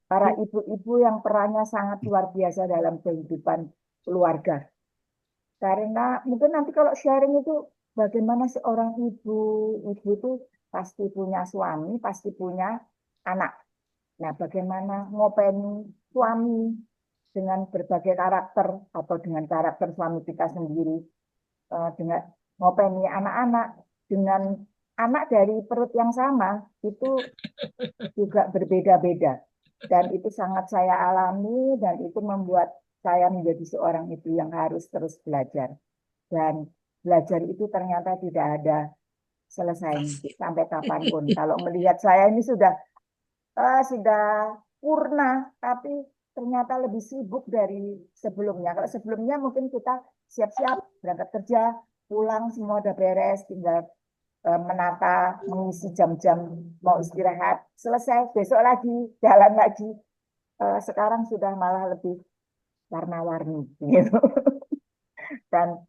Para ibu-ibu yang perannya sangat luar biasa dalam kehidupan keluarga. Karena mungkin nanti kalau sharing itu bagaimana seorang ibu itu pasti punya suami, pasti punya anak. Nah, bagaimana ngopeni suami dengan berbagai karakter atau dengan karakter suami kita sendiri, dengan ngopeni anak-anak, dengan anak dari perut yang sama, itu juga berbeda-beda. Dan itu sangat saya alami dan itu membuat saya menjadi seorang ibu yang harus terus belajar. Dan belajar itu ternyata tidak ada selesai sampai kapanpun. Kalau melihat saya ini sudah purna, tapi ternyata lebih sibuk dari sebelumnya. Kalau sebelumnya mungkin kita siap-siap berangkat kerja, pulang semua udah beres, tinggal menata, mengisi jam-jam mau istirahat, selesai, besok lagi, jalan lagi. Sekarang sudah malah lebih warna-warni. Gitu. Dan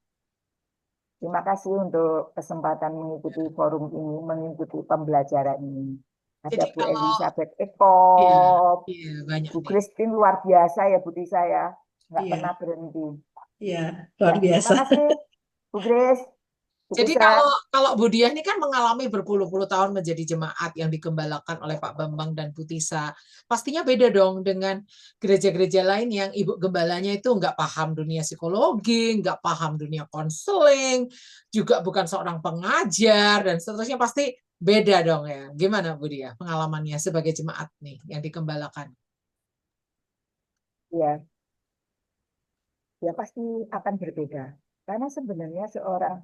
terima kasih untuk kesempatan mengikuti forum ini, mengikuti pembelajaran ini. Ada Bu Elizabeth Eko, Bu Christine luar biasa ya Bu Tisa ya, nggak pernah berhenti. Iya, luar biasa. Terima kasih Bu Grace. Jadi kalau Budiah ini kan mengalami berpuluh-puluh tahun menjadi jemaat yang digembalakan oleh Pak Bambang dan Bu Tisa. Pastinya beda dong dengan gereja-gereja lain yang ibu gembalanya itu nggak paham dunia psikologi, nggak paham dunia konseling, juga bukan seorang pengajar, dan seterusnya pasti beda dong ya. Gimana Budiah pengalamannya sebagai jemaat nih yang digembalakan? Ya, ya pasti akan berbeda. Karena sebenarnya seorang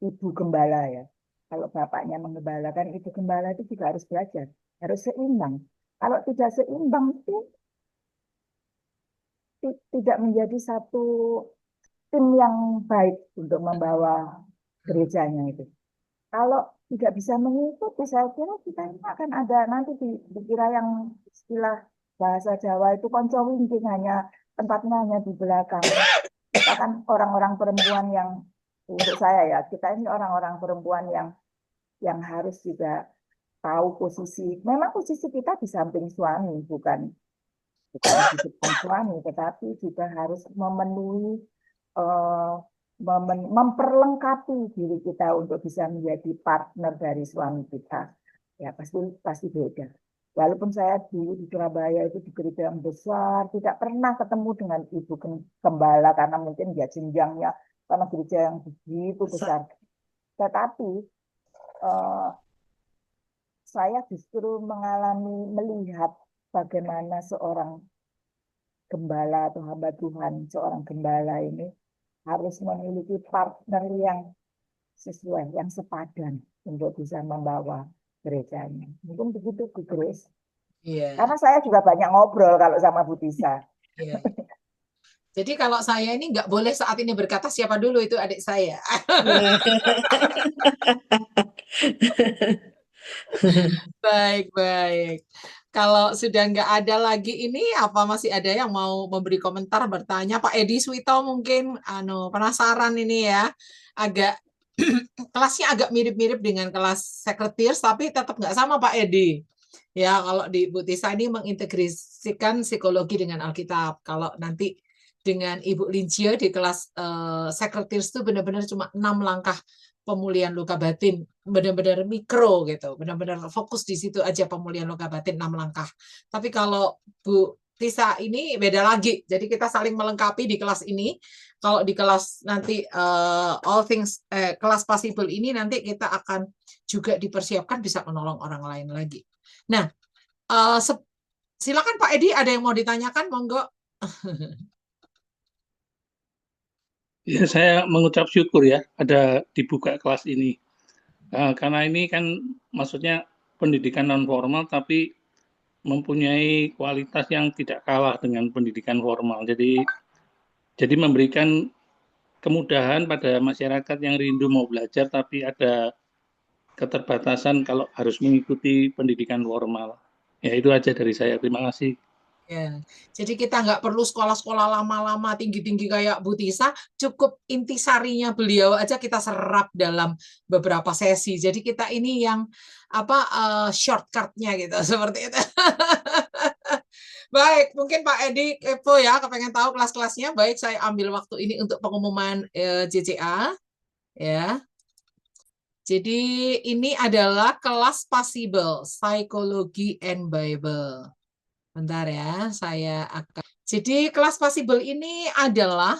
ibu gembala ya. Kalau bapaknya menggembalakan, ibu gembala itu juga harus belajar, harus seimbang. Kalau tidak seimbang itu tidak menjadi satu tim yang baik untuk membawa gerejanya itu. Kalau tidak bisa mengikuti, saya kira kita ini akan ada nanti dikira yang istilah bahasa Jawa itu konco wingking, tempatnya hanya di belakang. Kita kan orang-orang perempuan yang, untuk saya ya, kita ini orang-orang perempuan yang harus juga tahu posisi. Memang posisi kita di samping suami, bukan di depan suami, tetapi juga harus memenuhi, memperlengkapi diri kita untuk bisa menjadi partner dari suami kita. Ya pasti beda. Walaupun saya dulu di Surabaya itu di gereja yang besar, tidak pernah ketemu dengan ibu gembala karena mungkin dia jenjangnya karena gereja yang begitu besar. Tetapi saya justru melihat bagaimana seorang gembala atau hamba Tuhan, seorang gembala ini harus memiliki partner yang sesuai, yang sepadan untuk bisa membawa gerejanya. Mungkin begitu, Bu Grace. Iya. Karena saya juga banyak ngobrol kalau sama Bu Tisa. Iya. Jadi kalau saya ini nggak boleh saat ini berkata siapa dulu, itu adik saya. Baik. Kalau sudah nggak ada lagi ini, apa masih ada yang mau memberi komentar, bertanya? Pak Edi Suwito mungkin penasaran ini ya, agak kelasnya agak mirip-mirip dengan kelas Secretaries, tapi tetap nggak sama Pak Edi. Ya, kalau di Bu Tisa ini mengintegrasikan psikologi dengan Alkitab. Kalau nanti dengan Ibu Lincio di kelas Secretaries itu benar-benar cuma 6 langkah pemulihan luka batin, benar-benar mikro gitu, benar-benar fokus di situ aja pemulihan luka batin 6 langkah. Tapi kalau Bu Tisa ini beda lagi, jadi kita saling melengkapi di kelas ini. Kalau di kelas nanti all things kelas possible ini nanti kita akan juga dipersiapkan bisa menolong orang lain lagi. Nah, silakan Pak Edi, ada yang mau ditanyakan, monggo. Ya, saya mengucap syukur ya ada dibuka kelas ini. Karena ini kan maksudnya pendidikan non formal tapi mempunyai kualitas yang tidak kalah dengan pendidikan formal. Jadi memberikan kemudahan pada masyarakat yang rindu mau belajar tapi ada keterbatasan kalau harus mengikuti pendidikan formal. Ya itu aja dari saya. Terima kasih. Ya, jadi kita nggak perlu sekolah-sekolah lama-lama tinggi-tinggi kayak Bu Tisa, cukup intisarinya beliau aja kita serap dalam beberapa sesi. Jadi kita ini yang shortcutnya gitu seperti itu. Baik, mungkin Pak Edi kepo ya, kepengen tahu kelas-kelasnya. Baik, saya ambil waktu ini untuk pengumuman JCA. Ya. Jadi ini adalah kelas Possible, Psychology and Bible. Bentar ya, saya akan. Jadi kelas Possible ini adalah,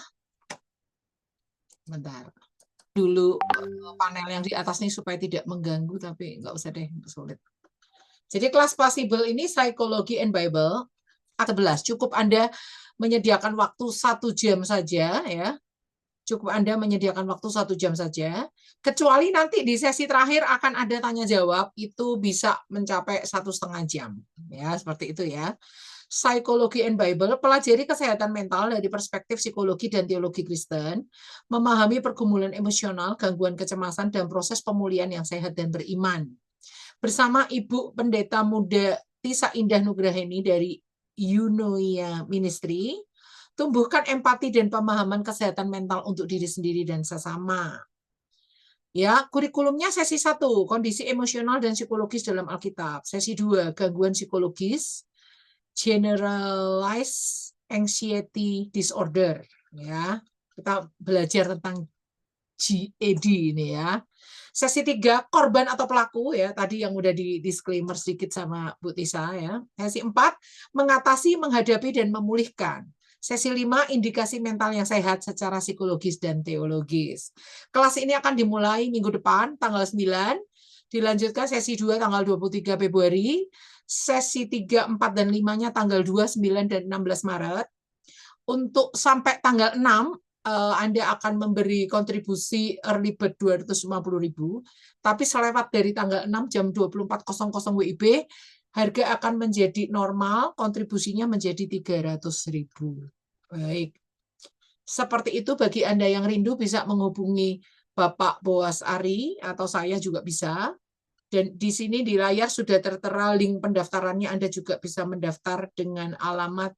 bentar, dulu panel yang di atas ini supaya tidak mengganggu, tapi nggak usah deh, sulit. Jadi kelas Possible ini Psychology and Bible 11. Cukup Anda menyediakan waktu 1 jam saja ya. Cukup Anda menyediakan waktu 1 jam saja. Kecuali nanti di sesi terakhir akan ada tanya jawab, itu bisa mencapai 1,5 jam. Ya, seperti itu ya. Psychology and Bible, pelajari kesehatan mental dari perspektif psikologi dan teologi Kristen, memahami pergumulan emosional, gangguan kecemasan, dan proses pemulihan yang sehat dan beriman. Bersama Ibu Pendeta Muda Tisa Indah Nugraheni dari Eunoia Ministry, tumbuhkan empati dan pemahaman kesehatan mental untuk diri sendiri dan sesama. Ya, kurikulumnya sesi 1, kondisi emosional dan psikologis dalam Alkitab. Sesi 2, gangguan psikologis, generalized anxiety disorder. Ya, kita belajar tentang GAD ini ya. Sesi 3, korban atau pelaku ya, tadi yang udah di disclaimer sedikit sama Bu Tisa ya. Sesi 4, mengatasi, menghadapi dan memulihkan. Sesi 5, indikasi mental yang sehat secara psikologis dan teologis. Kelas ini akan dimulai minggu depan, tanggal 9, dilanjutkan sesi 2 tanggal 23 Februari, sesi 3, 4, dan 5-nya tanggal 2, 9, dan 16 Maret. Untuk sampai tanggal 6, Anda akan memberi kontribusi early bird 250.000, tapi selewat dari tanggal 6 jam 24.00 WIB, harga akan menjadi normal, kontribusinya menjadi 300.000. Baik. Seperti itu bagi Anda yang rindu bisa menghubungi Bapak Boas Ari atau saya juga bisa. Dan di sini di layar sudah tertera link pendaftarannya. Anda juga bisa mendaftar dengan alamat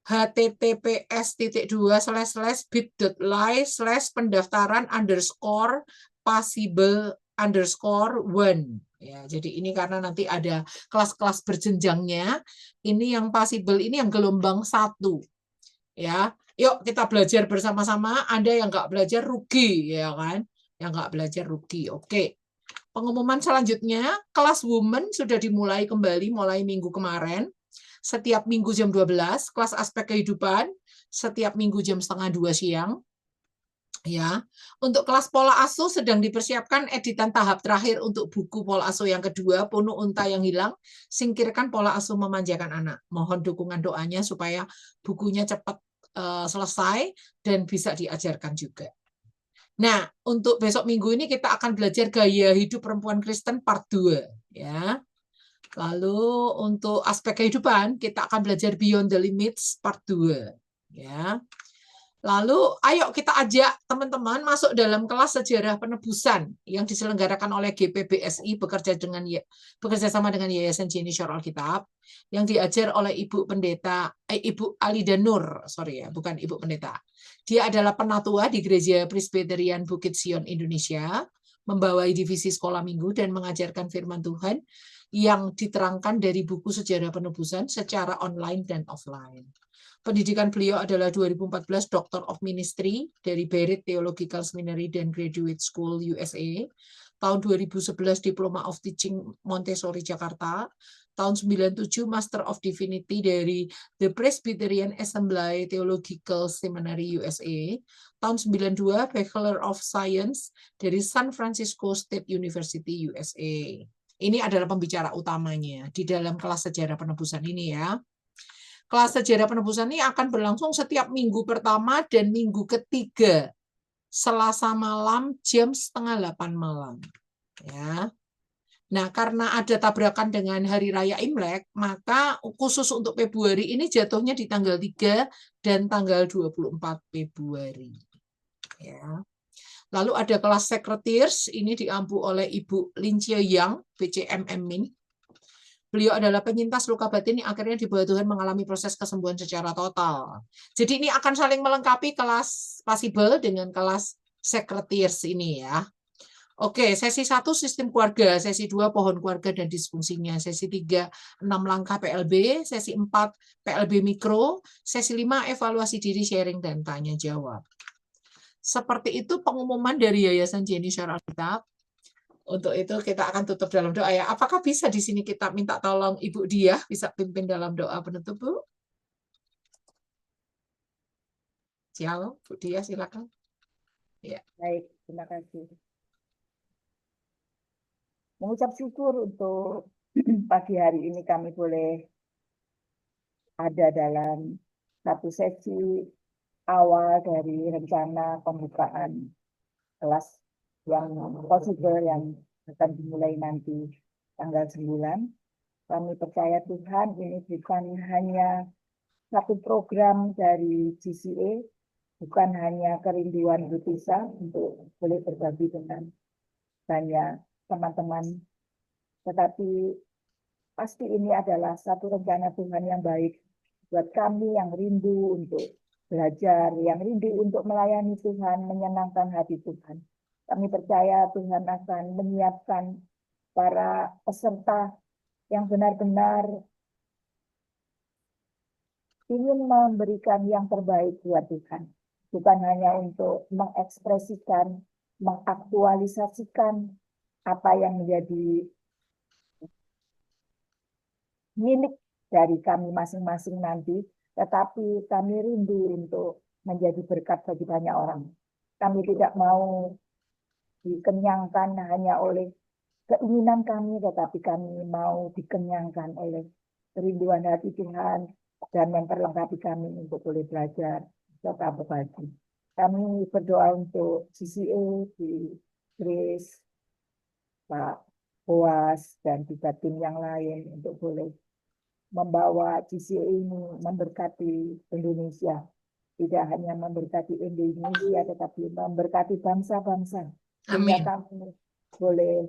https://bit.ly/pendaftaran_possible_1. Ya, jadi ini karena nanti ada kelas-kelas berjenjangnya. Ini yang possible, ini yang gelombang 1. Ya, yuk kita belajar bersama-sama. Anda yang nggak belajar rugi, ya kan? Yang nggak belajar rugi. Oke. Pengumuman selanjutnya, kelas Women sudah dimulai kembali mulai minggu kemarin. Setiap minggu jam 12, kelas aspek kehidupan, setiap minggu jam 1:30 siang. Ya, untuk kelas pola asuh sedang dipersiapkan editan tahap terakhir untuk buku pola asuh yang kedua, Punuh Unta yang Hilang, Singkirkan Pola Asuh Memanjakan Anak. Mohon dukungan doanya supaya bukunya cepat selesai dan bisa diajarkan juga. Nah, untuk besok minggu ini kita akan belajar gaya hidup perempuan Kristen part 2, ya. Lalu untuk aspek kehidupan kita akan belajar Beyond the Limits part 2, ya. Lalu ayo kita ajak teman-teman masuk dalam kelas sejarah penebusan yang diselenggarakan oleh GPBSI bekerja sama dengan Yayasan Jenny Shore Alkitab yang diajar oleh Ibu Pendeta Ibu Alida Nur, bukan Ibu Pendeta. Dia adalah penatua di Gereja Presbyterian Bukit Sion Indonesia, membawai divisi sekolah minggu dan mengajarkan firman Tuhan yang diterangkan dari buku sejarah penebusan secara online dan offline. Pendidikan beliau adalah 2014 Doctor of Ministry dari Beirut Theological Seminary dan Graduate School USA. Tahun 2011 Diploma of Teaching Montessori Jakarta. Tahun 97 Master of Divinity dari The Presbyterian Assembly Theological Seminary USA. Tahun 92 Bachelor of Science dari San Francisco State University USA. Ini adalah pembicara utamanya di dalam kelas sejarah penebusan ini ya. Kelas sejarah penebusan ini akan berlangsung setiap minggu pertama dan minggu ketiga, Selasa malam jam 7:30 malam. Ya. Nah, karena ada tabrakan dengan Hari Raya Imlek, maka khusus untuk Februari ini jatuhnya di tanggal 3 dan tanggal 24 Februari. Ya. Lalu ada kelas Secretaries, ini diampu oleh Ibu Lin Chia Yang, BCMM Min. Beliau adalah penyintas luka batin yang akhirnya di bawah Tuhan mengalami proses kesembuhan secara total. Jadi ini akan saling melengkapi kelas Possible dengan kelas Secretaries ini ya. Oke, sesi 1 sistem keluarga, sesi 2 pohon keluarga dan disfungsinya, sesi 3 6 langkah PLB, sesi 4 PLB mikro, sesi 5 evaluasi diri, sharing dan tanya jawab. Seperti itu pengumuman dari Yayasan Jenny Shore Alkitab. Untuk itu kita akan tutup dalam doa ya. Apakah bisa di sini kita minta tolong Ibu Diah bisa pimpin dalam doa penutup, Bu? Sial, Bu Diah silakan. Ya. Baik, terima kasih. Mengucap syukur untuk pagi hari ini kami boleh ada dalam satu sesi awal dari rencana pembukaan kelas yang possible yang akan dimulai nanti tanggal 9. Kami percaya Tuhan ini bukan hanya satu program dari GCA, bukan hanya kerinduan Butisa untuk boleh berbagi dengan banyak teman-teman, tetapi pasti ini adalah satu rencana Tuhan yang baik buat kami yang rindu untuk belajar, yang rindu untuk melayani Tuhan, menyenangkan hati Tuhan. Kami percaya Tuhan akan menyiapkan para peserta yang benar-benar ingin memberikan yang terbaik buat Tuhan. Bukan hanya untuk mengekspresikan, mengaktualisasikan apa yang menjadi milik dari kami masing-masing nanti, tetapi kami rindu untuk menjadi berkat bagi banyak orang. Kami tidak mau dikenyangkan hanya oleh keinginan kami, tetapi kami mau dikenyangkan oleh kerinduan hati Tuhan dan memperlengkapi kami untuk boleh belajar serta berbagi. Kami berdoa untuk CCA, di Grace, Pak Boas, dan juga tim yang lain untuk boleh membawa GCA ini memberkati Indonesia. Tidak hanya memberkati Indonesia, tetapi memberkati bangsa-bangsa. Sehingga kami boleh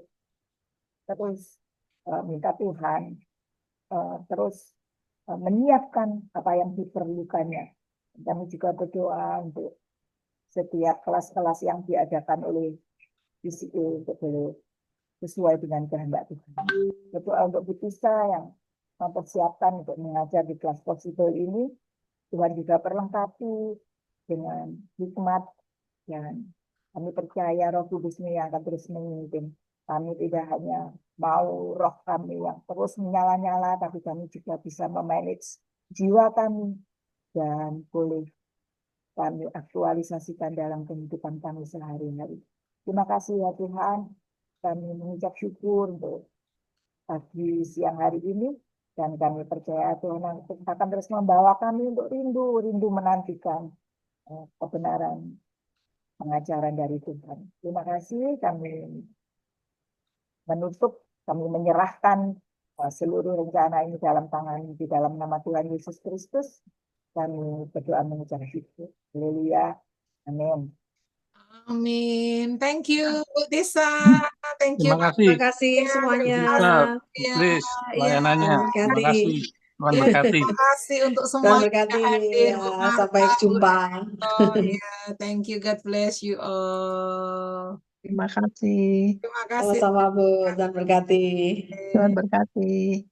terus minta Tuhan terus menyiapkan apa yang diperlukannya. Kami juga berdoa untuk setiap kelas-kelas yang diadakan oleh PCE untuk sesuai dengan kehendak Tuhan. Berdoa untuk Bu Tisa yang mempersiapkan untuk mengajar di kelas possible ini. Tuhan juga perlengkapi dengan hikmat, dan kami percaya Roh Kudus-Nya yang akan terus memimpin. Kami tidak hanya mau roh kami yang terus menyala-nyala, tapi kami juga bisa memanage jiwa kami dan boleh kami aktualisasikan dalam kehidupan kami sehari-hari. Terima kasih ya Tuhan, kami mengucap syukur untuk pagi siang hari ini, dan kami percaya Tuhan akan terus membawa kami untuk rindu menantikan kebenaran pengajaran dari Tuhan. Terima kasih, kami menutup, kami menyerahkan seluruh rencana ini dalam tangan di dalam nama Tuhan Yesus Kristus. Kami berdoa mengucap syukur. Haleluya. Amin. Amin. Thank you, Bu Tisa. Thank you. Terima kasih. Terima kasih semuanya. Chris, pelayanannya. Tuhan Terima kasih. Tuhan Ya, berkati. terima kasih untuk Tuhan semua yang berkati. hadir. Ya, Bu Marta, sampai Bu jumpa. Oh, ya, thank you. God bless you all. Terima kasih. Terima kasih. Sama-sama Bu, Tuhan berkati. Tuhan berkati.